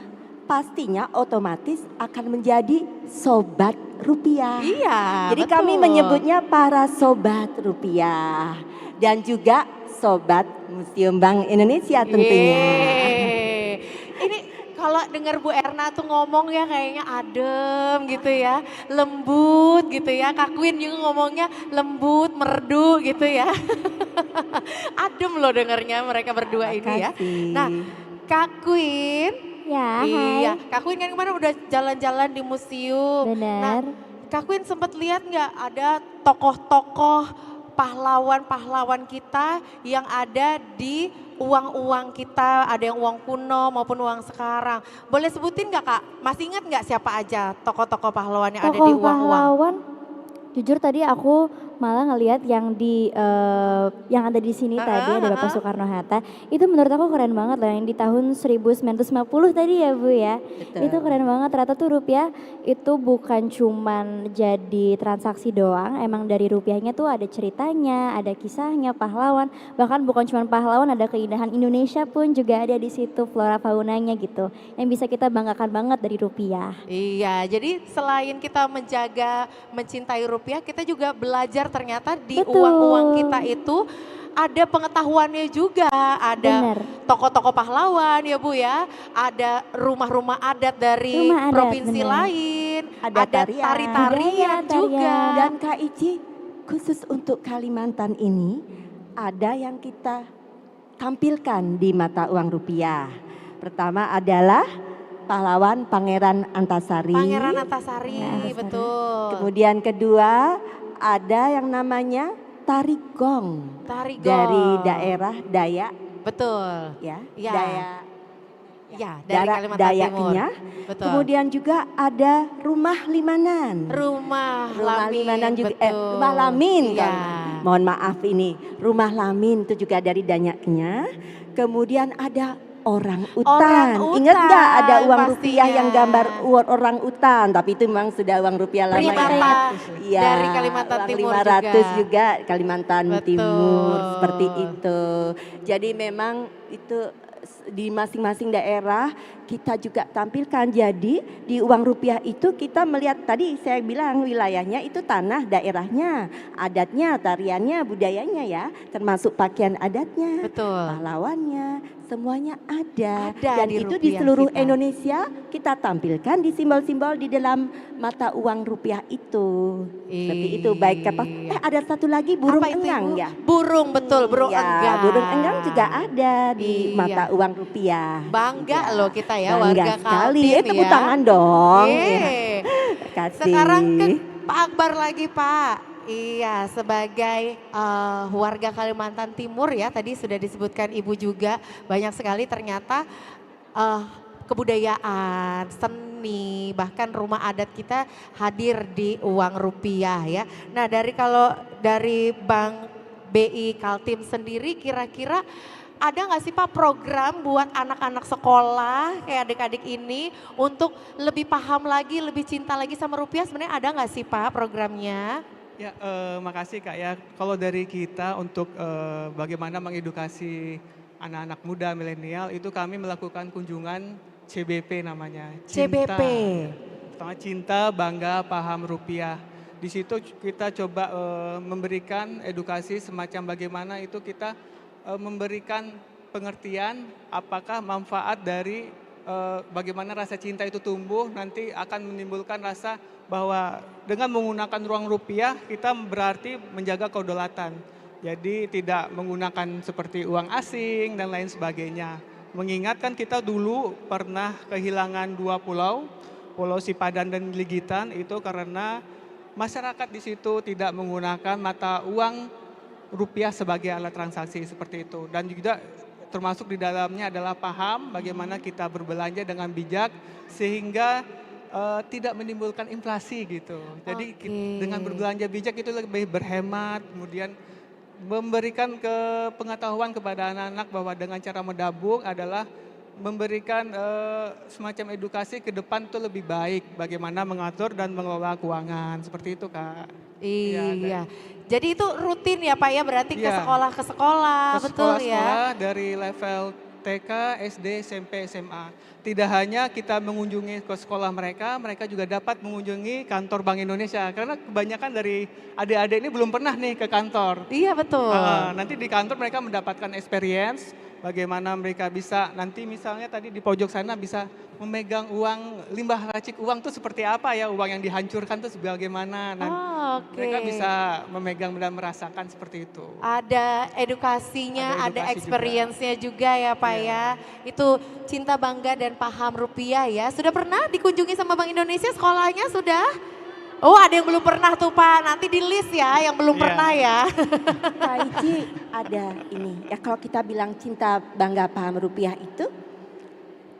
pastinya otomatis akan menjadi sobat rupiah. Iya, Jadi betul. kami menyebutnya para sobat rupiah dan juga sobat Museum Bank Indonesia tentunya. Yeay. Ini kalau dengar Bu Erna tuh ngomong ya kayaknya adem gitu ya, lembut gitu ya. Kak Queen juga ngomongnya lembut, merdu gitu ya. Adem loh dengarnya mereka berdua ini ya. Makasih. Nah, Kak Queen. Ya, Iya, hai. Kak Queen kan kemarin udah jalan-jalan di museum. Nah, Benar. Kak Queen sempat lihat nggak ada tokoh-tokoh pahlawan-pahlawan kita yang ada di uang-uang kita, ada yang uang kuno maupun uang sekarang. Boleh sebutin nggak Kak? Masih ingat nggak siapa aja tokoh-tokoh pahlawan yang ada di Tokoh uang-uang? pahlawan, jujur tadi aku malah ngelihat yang yang ada di sini tadi ada Bapak Soekarno Hatta. Itu menurut aku keren banget loh, yang di tahun 1950 tadi ya Bu ya. Betul. Itu keren banget, ternyata tuh rupiah itu bukan cuman jadi transaksi doang, emang dari rupiahnya tuh ada ceritanya, ada kisahnya, pahlawan. Bahkan bukan cuman pahlawan, ada keindahan Indonesia pun juga ada di situ, flora faunanya gitu. Yang bisa kita banggakan banget dari rupiah. Iya, jadi selain kita menjaga, mencintai rupiah, kita juga belajar ternyata di Betul. uang-uang kita itu ada pengetahuannya juga, ada Bener. tokoh-tokoh pahlawan ya Bu ya, ada rumah-rumah adat dari Rumah adat, provinsi bener. lain, Ada tarian. tari-tarian Budaya, juga. tarian. Dan Kak Ici, khusus untuk Kalimantan ini ada yang kita tampilkan di mata uang rupiah. Pertama adalah pahlawan Pangeran Antasari. Pangeran Antasari, Ya, Antasari. betul. Kemudian kedua ada yang namanya tari gong Tari dari Gong. daerah Dayak Betul. ya, Ya. Dayak Ya, dari daerah Kalimantan Timur. Dayaknya. Betul. Kemudian juga ada rumah limanan. Rumah Lamin, Limanan juga betul. rumah Lamin Iya. kan. Mohon maaf ini, rumah Lamin itu juga dari Dayaknya. Kemudian ada orang utan. Ingat utan, nggak ada uang rupiah pastinya. yang gambar orang utan, tapi itu memang sudah uang rupiah lama Primata ya. dari Kalimantan uang Timur 500 juga Kalimantan Betul. Timur seperti itu. Jadi memang itu di masing-masing daerah kita juga tampilkan. Jadi di uang rupiah itu kita melihat tadi saya bilang wilayahnya itu tanah daerahnya, adatnya, tariannya, budayanya ya, termasuk pakaian adatnya, Betul. pahlawannya, semuanya ada. Ada Dan di itu di rupiah seluruh kita. Indonesia kita tampilkan di simbol-simbol di dalam mata uang rupiah itu. Seperti itu baik apa? Iya. Ada satu lagi burung Apa itu, engang Ibu? ya. Burung, betul, burung Iya, enggang. burung enggang juga ada di Iya. mata uang rupiah. Bangga Iya. loh kita ya, Bangga warga sekali. Kaltim Tepuk ya. tangan dong. Iya. Yeay. Terima kasih. Sekarang ke Pak Akbar lagi Pak. Iya, sebagai warga Kalimantan Timur ya, tadi sudah disebutkan Ibu juga, banyak sekali ternyata kebudayaan, seni, bahkan rumah adat kita hadir di uang rupiah ya. Nah kalau dari Bank BI Kaltim sendiri kira-kira ada nggak sih Pak program buat anak-anak sekolah kayak adik-adik ini untuk lebih paham lagi, lebih cinta lagi sama rupiah, sebenarnya ada nggak sih Pak programnya? Ya, makasih Kak ya. Kalau dari kita untuk bagaimana mengedukasi anak-anak muda milenial itu kami melakukan kunjungan CBP namanya. CBP. Pertama cinta, bangga, paham rupiah. Di situ kita coba memberikan edukasi semacam bagaimana itu kita memberikan pengertian apakah manfaat dari bagaimana rasa cinta itu tumbuh nanti akan menimbulkan rasa bahwa dengan menggunakan ruang rupiah kita berarti menjaga kedaulatan. Jadi tidak menggunakan seperti uang asing dan lain sebagainya. Mengingatkan kita dulu pernah kehilangan 2 pulau, Pulau Sipadan dan Ligitan itu karena masyarakat di situ tidak menggunakan mata uang rupiah sebagai alat transaksi seperti itu. Dan juga termasuk di dalamnya adalah paham bagaimana kita berbelanja dengan bijak sehingga tidak menimbulkan inflasi gitu. Jadi dengan berbelanja bijak itu lebih berhemat, kemudian memberikan pengetahuan kepada anak-anak bahwa dengan cara menabung adalah memberikan semacam edukasi ke depan itu lebih baik bagaimana mengatur dan mengelola keuangan seperti itu Kak. Iya. Jadi itu rutin ya Pak ya, berarti ke Iya. sekolah betul ya. Sekolah dari level TK, SD, SMP, SMA. Tidak hanya kita mengunjungi ke sekolah mereka, mereka juga dapat mengunjungi kantor Bank Indonesia. Karena kebanyakan dari adik-adik ini belum pernah nih ke kantor. Iya betul. Nanti di kantor mereka mendapatkan experience, bagaimana mereka bisa nanti misalnya tadi di pojok sana bisa memegang uang, limbah racik uang itu seperti apa ya, uang yang dihancurkan itu sebagaimana. Oke. Mereka bisa memegang dan merasakan seperti itu. Ada edukasinya, Ada ada edukasi experience-nya juga ya Pak ya. Itu cinta, bangga dan paham rupiah ya. Sudah pernah dikunjungi sama Bank Indonesia sekolahnya sudah? Oh ada yang belum pernah tuh Pak, nanti di list ya yang belum Iya. pernah ya. Kak Ici ada ini. Ya kalau kita bilang cinta, bangga, paham rupiah itu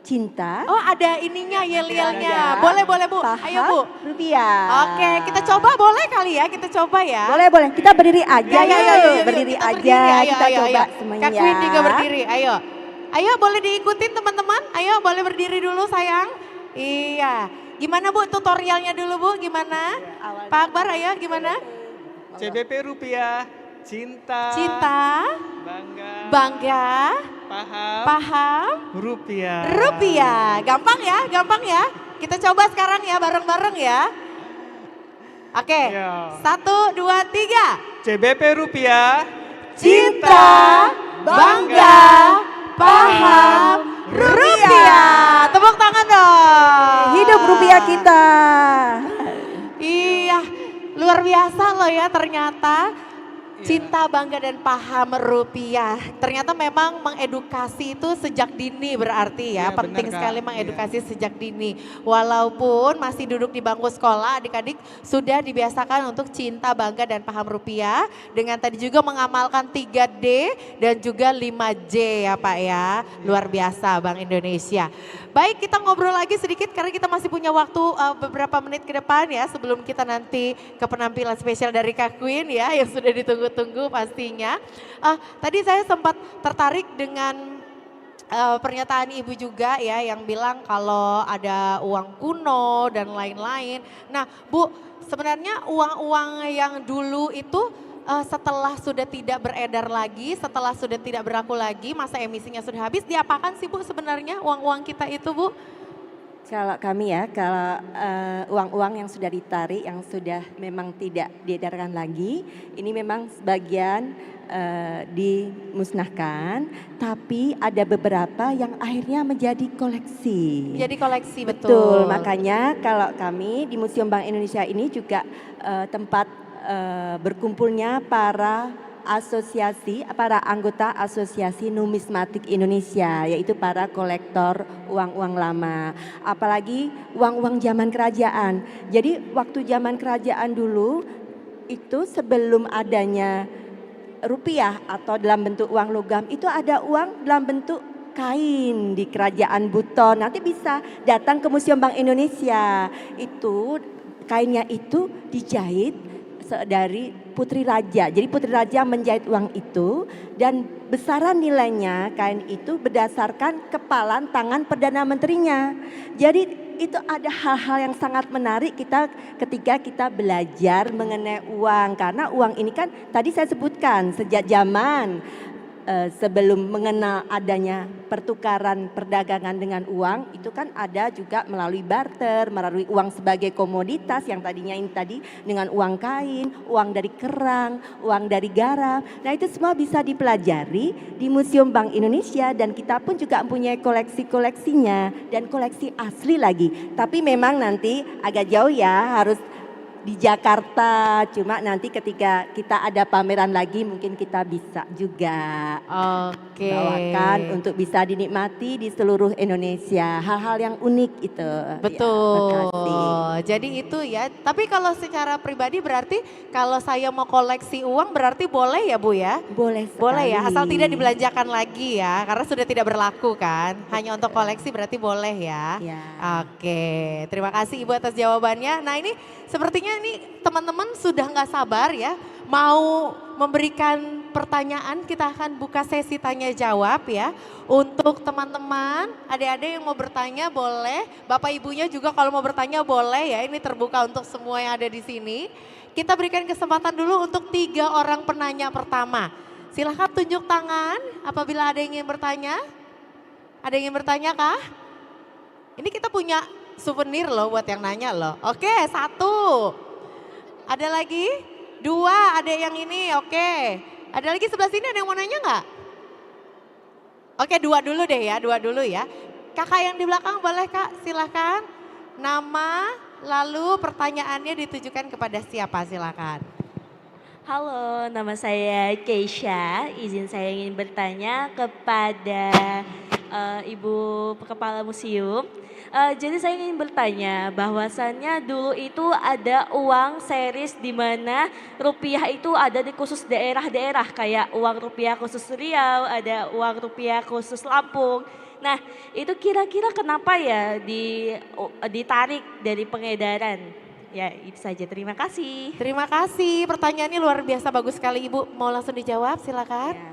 cinta, Oh ada ininya, yel-yelnya. bangga, Boleh Bu, paham ayo Bu. rupiah. Oke kita coba boleh kali ya, kita coba ya. Boleh. Kita berdiri aja Ya, berdiri kita aja. berdiri, Kita ayo, coba ayo. semuanya. Kak Queen juga berdiri, ayo. Ayo boleh diikutin teman-teman, ayo boleh berdiri dulu sayang. Iya, gimana Bu tutorialnya dulu Bu, gimana? Pak Akbar ayo gimana? CBP rupiah, cinta, bangga, Bangga, paham, rupiah. rupiah. Gampang ya. Kita coba sekarang ya bareng-bareng ya. Oke, Iya. 1, 2, 3. CBP rupiah, Cinta, bangga, paham, rupiah. Tepuk tangan dong. Hidup rupiah kita. Iya, luar biasa loh ya ternyata. Cinta, bangga dan paham rupiah. Ternyata memang mengedukasi itu sejak dini berarti ya. Iya, Penting benar, Kak. sekali mengedukasi sejak dini. Walaupun masih duduk di bangku sekolah, adik-adik sudah dibiasakan untuk cinta, bangga dan paham rupiah. Dengan tadi juga mengamalkan 3D dan juga 5J ya Pak ya. Luar biasa Bank Indonesia. Baik, kita ngobrol lagi sedikit karena kita masih punya waktu beberapa menit ke depan ya sebelum kita nanti ke penampilan spesial dari Kak Queen ya yang sudah ditunggu-tunggu pastinya. Tadi saya sempat tertarik dengan pernyataan Ibu juga ya yang bilang kalau ada uang kuno dan lain-lain. Nah Bu, sebenarnya uang-uang yang dulu itu setelah sudah tidak beredar lagi, setelah sudah tidak berlaku lagi, masa emisinya sudah habis, diapakan sih Bu sebenarnya uang-uang kita itu Bu? Kalau kami ya, kalau uang-uang yang sudah ditarik, yang sudah memang tidak diedarkan lagi, ini memang sebagian dimusnahkan, tapi ada beberapa yang akhirnya menjadi koleksi. Jadi koleksi Betul, makanya kalau kami di Museum Bank Indonesia ini juga tempat berkumpulnya para anggota Asosiasi Numismatik Indonesia, yaitu para kolektor uang-uang lama, apalagi uang-uang zaman kerajaan. Jadi waktu zaman kerajaan dulu itu sebelum adanya rupiah atau dalam bentuk uang logam, itu ada uang dalam bentuk kain di Kerajaan Buton. Nanti bisa datang ke Museum Bank Indonesia. Itu kainnya itu dijahit dari putri raja. Jadi putri raja menjahit uang itu dan besaran nilainya kain itu berdasarkan kepalan tangan Perdana Menterinya. Jadi itu ada hal-hal yang sangat menarik ketika kita belajar mengenai uang, karena uang ini kan tadi saya sebutkan sejak zaman sebelum mengenal adanya pertukaran perdagangan dengan uang, itu kan ada juga melalui barter, melalui uang sebagai komoditas yang tadinya ini tadi dengan uang kain, uang dari kerang, uang dari garam. Nah itu semua bisa dipelajari di Museum Bank Indonesia dan kita pun juga mempunyai koleksi-koleksinya dan koleksi asli lagi. Tapi memang nanti agak jauh ya, harus di Jakarta, cuma nanti ketika kita ada pameran lagi mungkin kita bisa juga bawakan untuk bisa dinikmati di seluruh Indonesia, hal-hal yang unik itu. Betul. Ya, jadi itu ya, tapi kalau secara pribadi berarti kalau saya mau koleksi uang berarti boleh ya Bu ya? Boleh sekali. Boleh ya, asal tidak dibelanjakan lagi ya, karena sudah tidak berlaku kan, hanya untuk koleksi berarti boleh ya. Ya. Oke, terima kasih Ibu atas jawabannya. Nah ini sepertinya ini teman-teman sudah nggak sabar ya, mau memberikan pertanyaan, kita akan buka sesi tanya jawab ya. Untuk teman-teman, adik-adik yang mau bertanya boleh, Bapak Ibunya juga kalau mau bertanya boleh ya, ini terbuka untuk semua yang ada di sini. Kita berikan kesempatan dulu untuk 3 orang penanya pertama. Silahkan tunjuk tangan apabila ada yang ingin bertanya. Ada yang ingin bertanya kah? Ini kita punya souvenir loh buat yang nanya loh. Oke, 1. Ada lagi? 2, ada yang ini, oke. Ada lagi sebelah sini ada yang mau nanya nggak? Oke, 2 dulu deh ya, 2 dulu ya. Kakak yang di belakang boleh Kak, silahkan. Nama, lalu pertanyaannya ditujukan kepada siapa, silakan. Halo, nama saya Keisha. Izin saya ingin bertanya kepada Ibu Kepala Museum. Jadi saya ingin bertanya bahwasannya dulu itu ada uang series di mana rupiah itu ada di khusus daerah-daerah, kayak uang rupiah khusus Riau, ada uang rupiah khusus Lampung. Nah, itu kira-kira kenapa ya ditarik dari pengedaran? Ya, itu saja. Terima kasih. Terima kasih, pertanyaannya luar biasa bagus sekali Ibu. Mau langsung dijawab, silakan. Ya,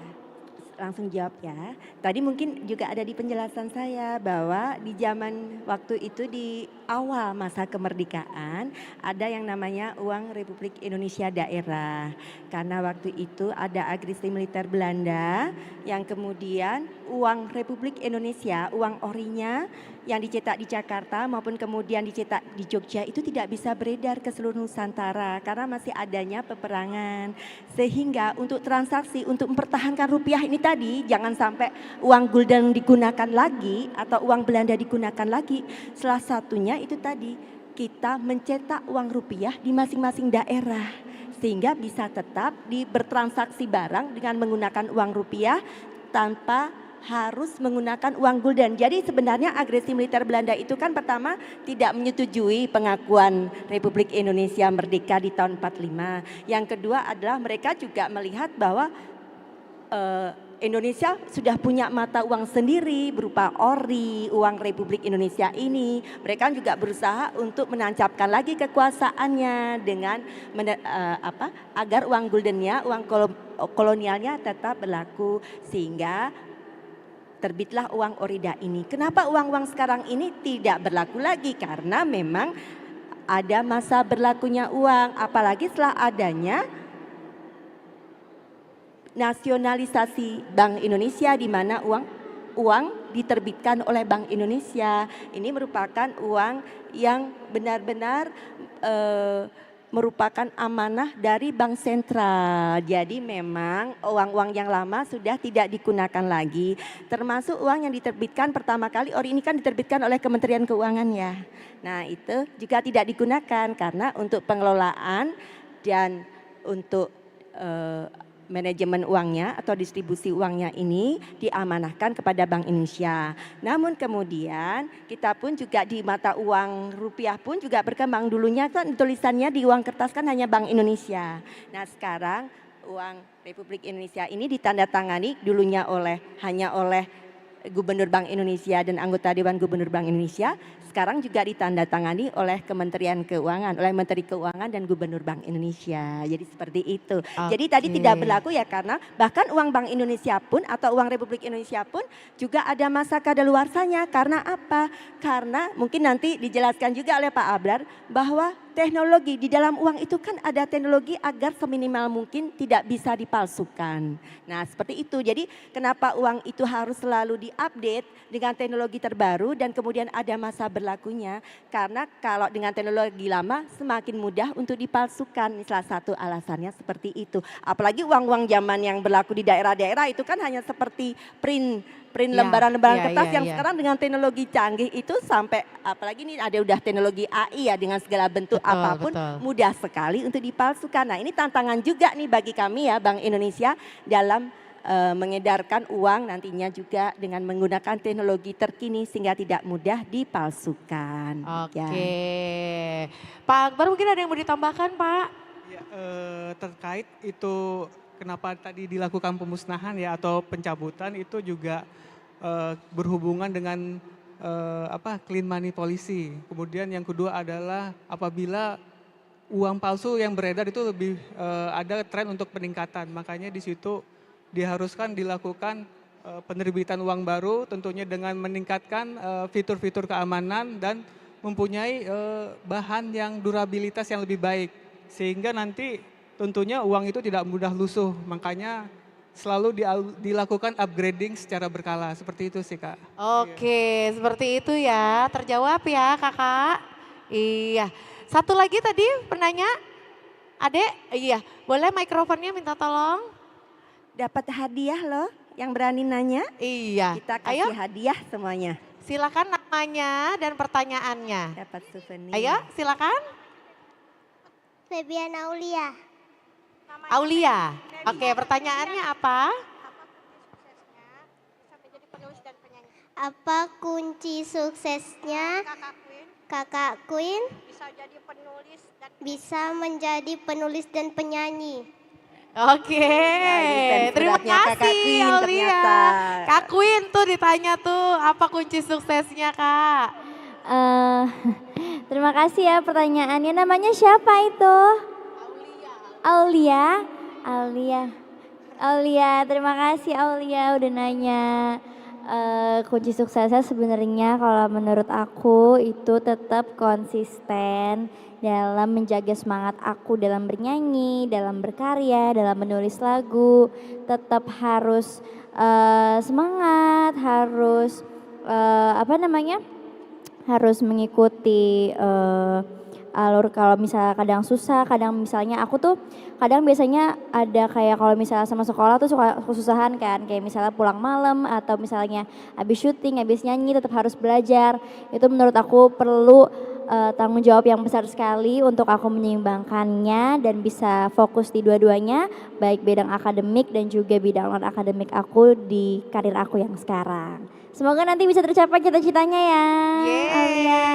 langsung jawab ya. Tadi mungkin juga ada di penjelasan saya bahwa di zaman waktu itu di awal masa kemerdekaan ada yang namanya uang Republik Indonesia Daerah. Karena waktu itu ada agresi militer Belanda yang kemudian uang Republik Indonesia, uang orinya yang dicetak di Jakarta maupun kemudian dicetak di Jogja itu tidak bisa beredar ke seluruh Nusantara karena masih adanya peperangan. Sehingga untuk transaksi, untuk mempertahankan rupiah ini tadi, jangan sampai uang gulden digunakan lagi atau uang Belanda digunakan lagi. Salah satunya itu tadi, kita mencetak uang rupiah di masing-masing daerah. Sehingga bisa tetap bertransaksi barang dengan menggunakan uang rupiah tanpa harus menggunakan uang gulden. Jadi sebenarnya agresi militer Belanda itu kan pertama tidak menyetujui pengakuan Republik Indonesia merdeka di tahun 45. Yang kedua adalah mereka juga melihat bahwa Indonesia sudah punya mata uang sendiri berupa ori, uang Republik Indonesia ini. Mereka juga berusaha untuk menancapkan lagi kekuasaannya dengan agar uang guldennya, uang kolonialnya tetap berlaku, sehingga terbitlah uang orida ini. Kenapa uang-uang sekarang ini tidak berlaku lagi? Karena memang ada masa berlakunya uang, apalagi setelah adanya nasionalisasi Bank Indonesia di mana uang diterbitkan oleh Bank Indonesia. Ini merupakan uang yang benar-benar merupakan amanah dari Bank Sentral. Jadi memang uang-uang yang lama sudah tidak digunakan lagi. Termasuk uang yang diterbitkan pertama kali, ini kan diterbitkan oleh Kementerian Keuangan ya. Nah itu juga tidak digunakan karena untuk pengelolaan dan untuk manajemen uangnya atau distribusi uangnya ini diamanahkan kepada Bank Indonesia. Namun kemudian kita pun juga di mata uang rupiah pun juga berkembang. Dulunya kan tulisannya di uang kertas kan hanya Bank Indonesia. Nah sekarang uang Republik Indonesia ini ditandatangani dulunya hanya oleh Gubernur Bank Indonesia dan anggota Dewan Gubernur Bank Indonesia. Sekarang juga ditandatangani oleh Kementerian Keuangan, oleh Menteri Keuangan dan Gubernur Bank Indonesia. Jadi seperti itu. Jadi tadi tidak berlaku ya karena bahkan uang Bank Indonesia pun atau uang Republik Indonesia pun juga ada masa kadaluarsanya. Karena apa? Karena mungkin nanti dijelaskan juga oleh Pak Abrar bahwa teknologi di dalam uang itu kan ada teknologi agar seminimal mungkin tidak bisa dipalsukan. Nah seperti itu. Jadi kenapa uang itu harus selalu diupdate dengan teknologi terbaru dan kemudian ada masa berlakunya. Karena kalau dengan teknologi lama semakin mudah untuk dipalsukan. Ini salah satu alasannya seperti itu. Apalagi uang-uang zaman yang berlaku di daerah-daerah itu kan hanya seperti print lembaran-lembaran kertas yang sekarang dengan teknologi canggih itu sampai apalagi ini ada udah teknologi AI ya dengan segala bentuk apapun mudah sekali untuk dipalsukan. Nah ini tantangan juga nih bagi kami ya Bank Indonesia dalam mengedarkan uang nantinya juga dengan menggunakan teknologi terkini sehingga tidak mudah dipalsukan. Oke. Pak Akbar mungkin ada yang mau ditambahkan Pak? Ya, terkait itu kenapa tadi dilakukan pemusnahan ya atau pencabutan itu juga berhubungan dengan clean money policy. Kemudian yang kedua adalah apabila uang palsu yang beredar itu lebih ada tren untuk peningkatan. Makanya di situ diharuskan dilakukan penerbitan uang baru tentunya dengan meningkatkan fitur-fitur keamanan dan mempunyai bahan yang durabilitas yang lebih baik. Sehingga nanti tentunya uang itu tidak mudah lusuh. Makanya selalu dilakukan upgrading secara berkala. Seperti itu sih Kak. Oke, seperti itu ya. Terjawab ya Kakak. Iya. Satu lagi tadi penanya. Adek, iya. Boleh mikrofonnya minta tolong? Dapat hadiah loh yang berani nanya. Iya. Kita kasih hadiah semuanya. Silakan namanya dan pertanyaannya. Dapat souvenir. Ayo silakan. Febian Aulia. Aulia. Oke, pertanyaannya apa? Apa kunci suksesnya Kakak Queen bisa menjadi penulis dan penyanyi? Oke, Nah, terima beratnya Kakak kasih Queen Aulia. ternyata. Kak Queen tuh ditanya tuh apa kunci suksesnya Kak? Terima kasih ya pertanyaannya. Namanya siapa itu? Aulia. Aulia, terima kasih Aulia udah nanya. Kunci suksesnya sebenarnya kalau menurut aku itu tetap konsisten dalam menjaga semangat aku dalam bernyanyi, dalam berkarya, dalam menulis lagu. Tetap harus semangat, harus harus mengikuti alur. Kalau misalnya kadang susah, kadang misalnya aku tuh kadang biasanya ada kayak kalau misalnya sama sekolah tuh suka kesusahan kan, kayak misalnya pulang malam atau misalnya habis syuting, habis nyanyi tetap harus belajar. Itu menurut aku perlu tanggung jawab yang besar sekali untuk aku menyeimbangkannya dan bisa fokus di dua-duanya, baik bidang akademik dan juga bidang non akademik aku di karir aku yang sekarang. Semoga nanti bisa tercapai cita-citanya ya. Aulia.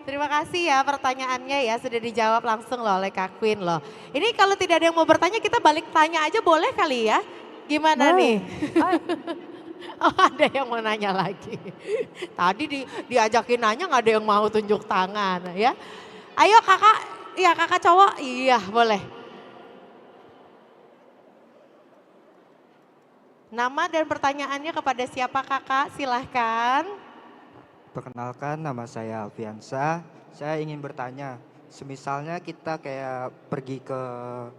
Terima kasih ya pertanyaannya ya sudah dijawab langsung loh oleh Kak Queen loh. Ini kalau tidak ada yang mau bertanya kita balik tanya aja boleh kali ya? Gimana nih? Oh ada yang mau nanya lagi. Tadi diajakin nanya nggak ada yang mau tunjuk tangan ya. Ayo kakak, iya kakak cowok, iya boleh. Nama dan pertanyaannya kepada siapa kakak? Silahkan. Perkenalkan nama saya Alfiansa. Saya ingin bertanya, Semisalnya kita kayak pergi ke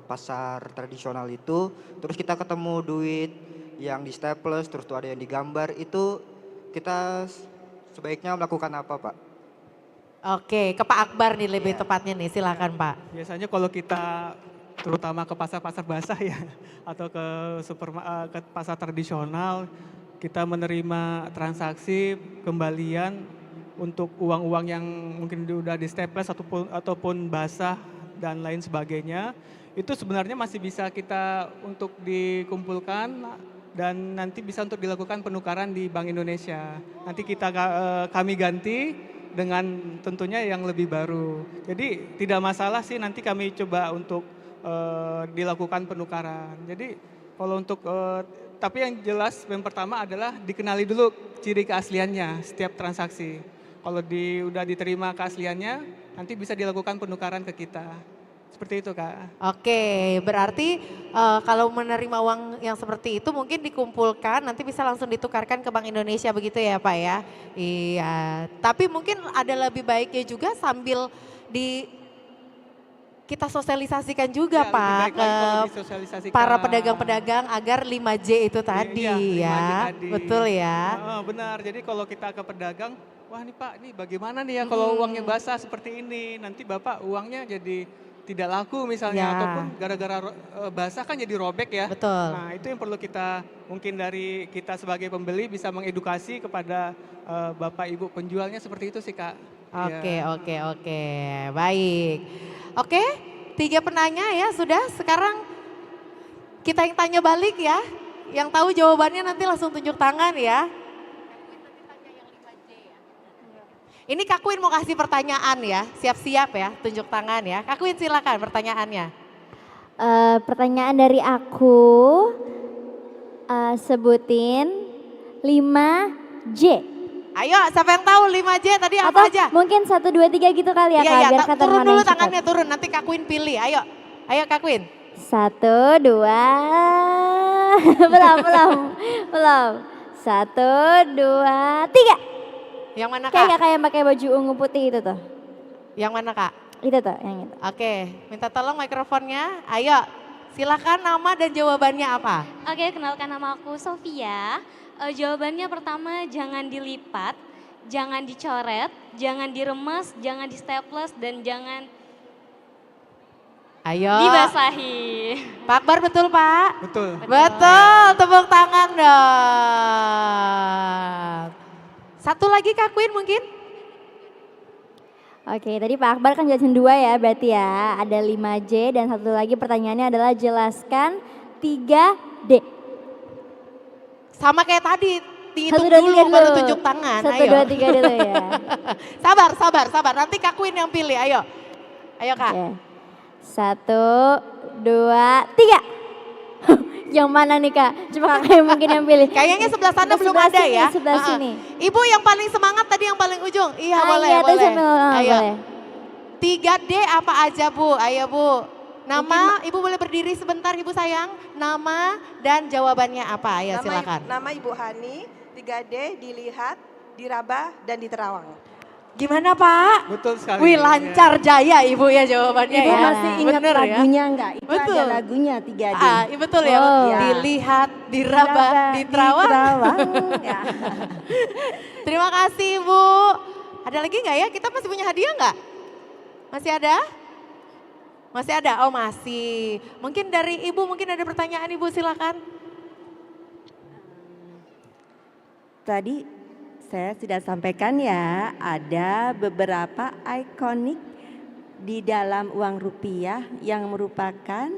pasar tradisional itu, terus kita ketemu duit yang di staples, terus tuh ada yang digambar, itu kita sebaiknya melakukan apa, Pak? Oke, ke Pak Akbar nih lebih tepatnya nih, silakan Pak. Biasanya kalau kita terutama ke pasar-pasar basah ya atau ke ke pasar tradisional, kita menerima transaksi kembalian untuk uang-uang yang mungkin udah di staples ataupun basah dan lain sebagainya. Itu sebenarnya masih bisa kita untuk dikumpulkan dan nanti bisa untuk dilakukan penukaran di Bank Indonesia. Nanti kami ganti dengan tentunya yang lebih baru. Jadi tidak masalah sih, nanti kami coba untuk dilakukan penukaran. Jadi kalau untuk tapi yang jelas yang pertama adalah dikenali dulu ciri keasliannya setiap transaksi. Kalau udah diterima keasliannya, nanti bisa dilakukan penukaran ke kita. Seperti itu, Kak. Oke, berarti kalau menerima uang yang seperti itu mungkin dikumpulkan, nanti bisa langsung ditukarkan ke Bank Indonesia begitu ya Pak ya? Iya, tapi mungkin ada lebih baiknya juga sambil kita sosialisasikan juga Ya, Pak lebih baik ke lagi kalau disosialisasikan. para pedagang-pedagang agar 5J itu tadi Iya, 5J ya, tadi. betul ya? Benar, jadi kalau kita ke pedagang, wah nih Pak, ini bagaimana nih ya kalau uangnya basah seperti ini, nanti Bapak uangnya jadi tidak laku misalnya, Ya. ataupun gara-gara basah kan jadi robek ya. Betul. Nah itu yang perlu kita, mungkin dari kita sebagai pembeli bisa mengedukasi kepada Bapak Ibu penjualnya seperti itu sih Kak. Oke, Ya. oke, baik. Oke, 3 penanya ya sudah, sekarang kita yang tanya balik ya. Yang tahu jawabannya nanti langsung tunjuk tangan ya. Ini Kak Queen mau kasih pertanyaan ya, siap-siap ya, tunjuk tangan ya. Kak Queen silakan pertanyaannya. Pertanyaan dari aku, sebutin 5J. Ayo, siapa yang tahu 5J tadi apa Atau aja? mungkin 1, 2, 3 gitu kali ya Kak, biar kata turun mana dulu yang cepat. tangannya, turun. Nanti Kak Queen pilih, ayo. Ayo Kak Queen. 1, 2, belum. 1, 2, 3. Yang mana Kayak Kak? kakak yang pakai baju ungu putih itu tuh. Yang mana Kak? Itu tuh, yang itu. Oke, minta tolong mikrofonnya. Ayo, silakan nama dan jawabannya apa? Oke, kenalkan nama aku Sofia. Jawabannya pertama, jangan dilipat, jangan dicoret, jangan diremas, jangan di staples, dan jangan Ayo. dibasahi. Pak Akbar betul Pak? Betul. Betul, tepuk tangan dong. Satu lagi Kak Queen mungkin? Oke, tadi Pak Akbar kan jelasin 2 ya berarti ya. Ada 5J dan satu lagi pertanyaannya adalah jelaskan 3D. Sama kayak tadi, dihitung 1, 2, 3 dulu baru tunjuk tangan. 1, Ayo. 2, 3 dulu ya. Sabar. Nanti Kak Queen yang pilih, ayo. Ayo Kak. Oke. 1, 2, 3. Yang mana nih Kak? Coba kakak yang mungkin yang pilih. Kayaknya sebelah sana belum Sebelah ada sini, ya. Sebelah sini. Ibu yang paling semangat tadi yang paling ujung. Iya boleh, iya, boleh. tuh sambil, Ayo. boleh. 3D apa aja Bu? Ayo Bu. Nama, Ibu boleh berdiri sebentar Ibu sayang. Nama dan jawabannya apa? Ayo silakan. Nama Ibu Hani, 3D, dilihat, diraba, dan diterawang. Gimana Pak? Betul sekali. Wih lancar jaya Ibu ya jawabannya Ibu ya. masih ingat Bener ya? lagunya enggak? Itu Betul. ada lagunya 3D. Iya betul ya. Oh, ya. Dilihat, diraba, diterawang. Ya. Terima kasih Ibu. Ada lagi nggak ya? Kita masih punya hadiah nggak? Masih ada? Masih ada? Oh masih. Mungkin dari Ibu mungkin ada pertanyaan Ibu silakan. Tadi saya sudah sampaikan ya, ada beberapa ikonik di dalam uang rupiah yang merupakan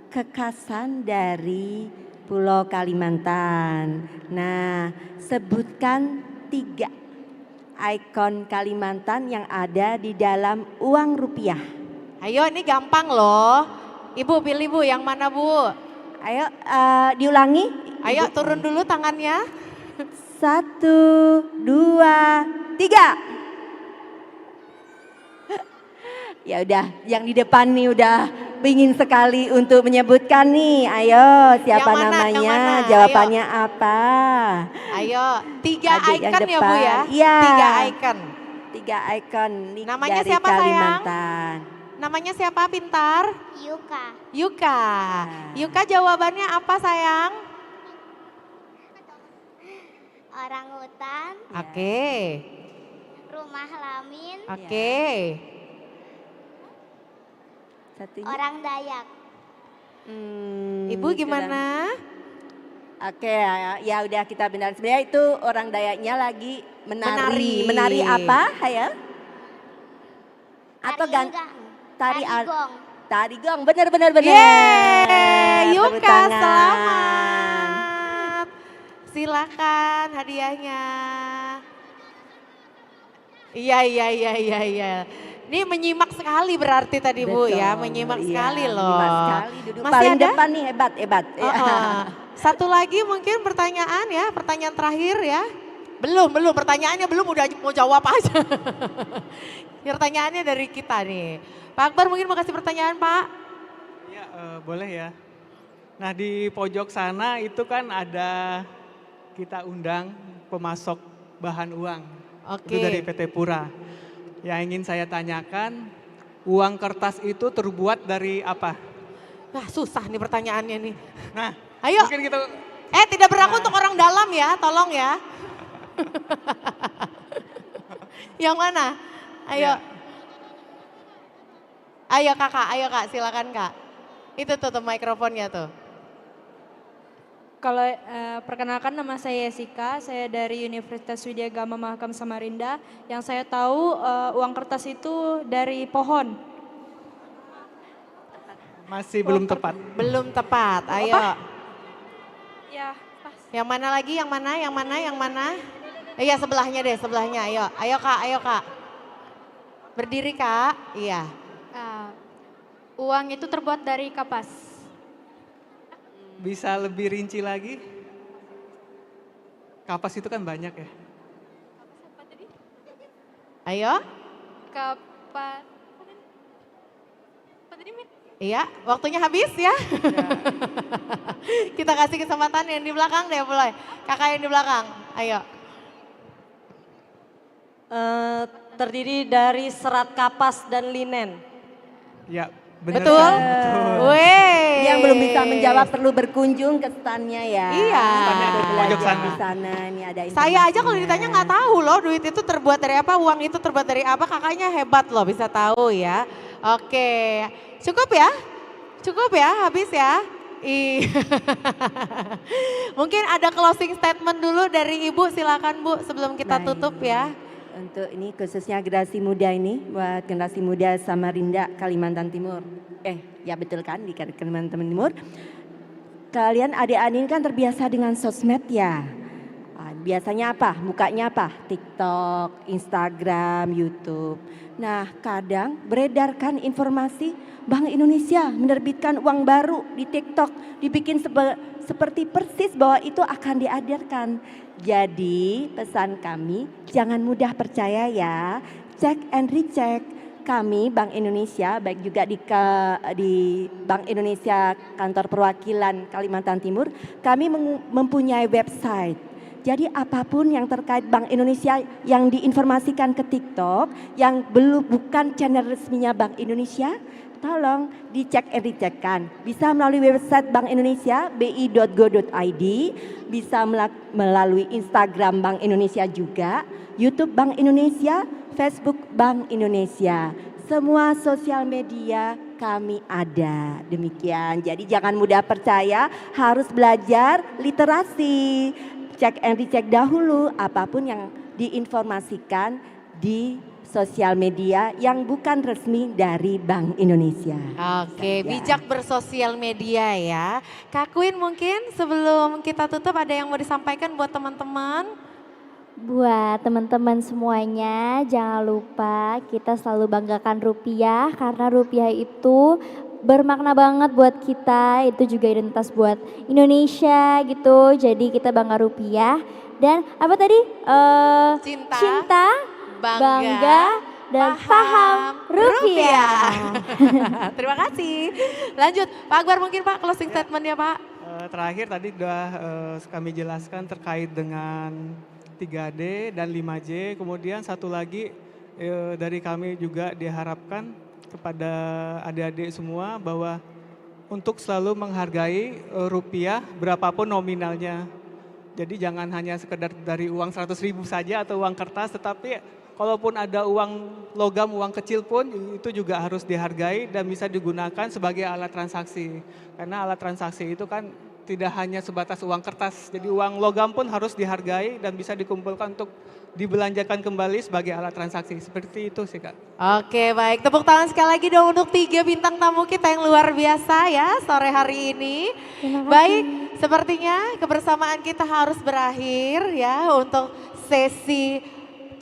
kekhasan dari Pulau Kalimantan. Nah, sebutkan 3 ikon Kalimantan yang ada di dalam uang rupiah. Ayo ini gampang loh. Ibu pilih Bu, yang mana Bu? Ayo diulangi. Ayo turun dulu tangannya. 1, 2, 3. Ya udah, yang di depan nih udah ingin sekali untuk menyebutkan nih. Ayo, siapa Yang mana? namanya? Yang mana? Jawabannya apa? Ayo 3 Adik yang icon ya Bu ya? depan. Iya. 3 icon. 3 ikonik Namanya dari siapa, sayang? Kalimantan. Namanya siapa Pintar? Yuka. Yuka. Yuka jawabannya apa sayang? Orang hutan, Oke. rumah lamin, Oke. Satunya. orang Dayak. Ibu gimana? Oke, ya udah kita benar. Sebenarnya itu orang Dayaknya lagi menari. Menari. Menari apa, ya? Atau Tari enggang. tari Tari gong. Tari gong, benar. Yeay, Tepuk Yuka tangan. selamat. Silakan hadiahnya. Iya. Ini menyimak sekali berarti tadi Bu ya, menyimak sekali loh. Menyimak sekali, duduk Masih paling ada? depan nih, hebat. Satu lagi mungkin pertanyaan ya, pertanyaan terakhir ya. Belum, pertanyaannya belum, udah mau jawab aja. Pertanyaannya dari kita nih. Pak Akbar mungkin mau kasih pertanyaan Pak. Iya, boleh ya. Nah di pojok sana itu kan ada kita undang pemasok bahan uang. Oke. Itu dari PT Pura. Yang ingin saya tanyakan, uang kertas itu terbuat dari apa? Wah susah nih pertanyaannya nih. Nah, Ayo. mungkin kita Tidak berlaku untuk orang dalam ya, tolong ya. Yang mana? Ayo. Ya. Ayo kak, silakan kak. Itu tuh mikrofonnya tuh. Kalau perkenalkan nama saya Jessica, saya dari Universitas Widya Gama Mahakam Samarinda. Yang saya tahu uang kertas itu dari pohon. masih belum tepat. Belum tepat, ayo. Ya, pas. Yang mana lagi, yang mana? Iya sebelahnya deh, ayo. Ayo kak. Berdiri kak, iya. Uang itu terbuat dari kapas. Bisa lebih rinci lagi? Kapas itu kan banyak ya. Ayo. Kapas. Iya, waktunya habis ya. Kita kasih kesempatan yang di belakang deh, boleh. Kakak yang di belakang, ayo. Terdiri dari serat kapas dan linen. Ya, benar. Betul? Weh. Yang belum bisa menjawab perlu berkunjung ke standnya ya. Iya. Standnya ada di pojok Belajar sana. di sana. Ini ada Saya aja kalau informasinya. ditanya nggak tahu loh duit itu terbuat dari apa, uang itu terbuat dari apa, kakaknya hebat loh bisa tahu ya. Oke, cukup ya, habis ya. Mungkin ada closing statement dulu dari Ibu, silakan Bu sebelum kita Baik. tutup ya. Untuk ini khususnya generasi muda ini, buat generasi muda Samarinda, Kalimantan Timur. Ya betul kan di Kalimantan Timur. Kalian adik-adik ini kan terbiasa dengan sosmed ya. Biasanya apa? Mukanya apa? TikTok, Instagram, YouTube. Nah kadang beredarkan informasi Bank Indonesia menerbitkan uang baru di TikTok. Dibikin seperti persis bahwa itu akan diadarkan. Jadi pesan kami jangan mudah percaya ya. Cek and recheck. Kami Bank Indonesia baik juga di Bank Indonesia kantor perwakilan Kalimantan Timur. Kami mempunyai website. Jadi apapun yang terkait Bank Indonesia yang diinformasikan ke TikTok yang bukan channel resminya Bank Indonesia, tolong dicek and recheckkan. Bisa melalui website Bank Indonesia bi.go.id, bisa melalui Instagram Bank Indonesia juga, YouTube Bank Indonesia, Facebook Bank Indonesia. Semua sosial media kami ada. Demikian. Jadi jangan mudah percaya, harus belajar literasi. Cek and recheck dahulu apapun yang diinformasikan di sosial media yang bukan resmi dari Bank Indonesia. Oke, bijak bersosial media ya. Kak Queen mungkin sebelum kita tutup ada yang mau disampaikan buat teman-teman? Buat teman-teman semuanya, jangan lupa kita selalu banggakan rupiah karena rupiah itu bermakna banget buat kita, itu juga identitas buat Indonesia gitu. Jadi kita bangga rupiah dan apa tadi? Cinta, bangga dan paham rupiah. Terima kasih. Lanjut, Pak Akbar mungkin Pak closing statement ya Pak. Terakhir tadi sudah kami jelaskan terkait dengan 3D dan 5J. Kemudian satu lagi dari kami juga diharapkan kepada adik-adik semua bahwa untuk selalu menghargai rupiah berapapun nominalnya. Jadi jangan hanya sekedar dari uang 100.000 saja atau uang kertas, tetapi kalaupun ada uang logam, uang kecil pun itu juga harus dihargai dan bisa digunakan sebagai alat transaksi. Karena alat transaksi itu kan tidak hanya sebatas uang kertas, jadi uang logam pun harus dihargai dan bisa dikumpulkan untuk dibelanjakan kembali sebagai alat transaksi. Seperti itu sih Kak. Oke baik, tepuk tangan sekali lagi dong untuk 3 bintang tamu kita yang luar biasa ya sore hari ini. Baik, sepertinya kebersamaan kita harus berakhir ya untuk sesi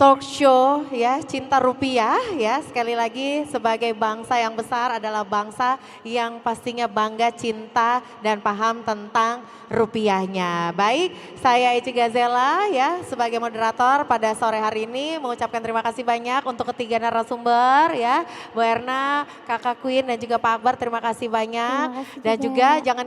talk show ya Cinta Rupiah ya. Sekali lagi sebagai bangsa yang besar adalah bangsa yang pastinya bangga, cinta dan paham tentang rupiahnya. Baik, saya Ici Gazela ya sebagai moderator pada sore hari ini mengucapkan terima kasih banyak untuk ketiga narasumber ya. Bu Erna, Kakak Queen dan juga Pak Akbar terima kasih banyak. Dan juga jangan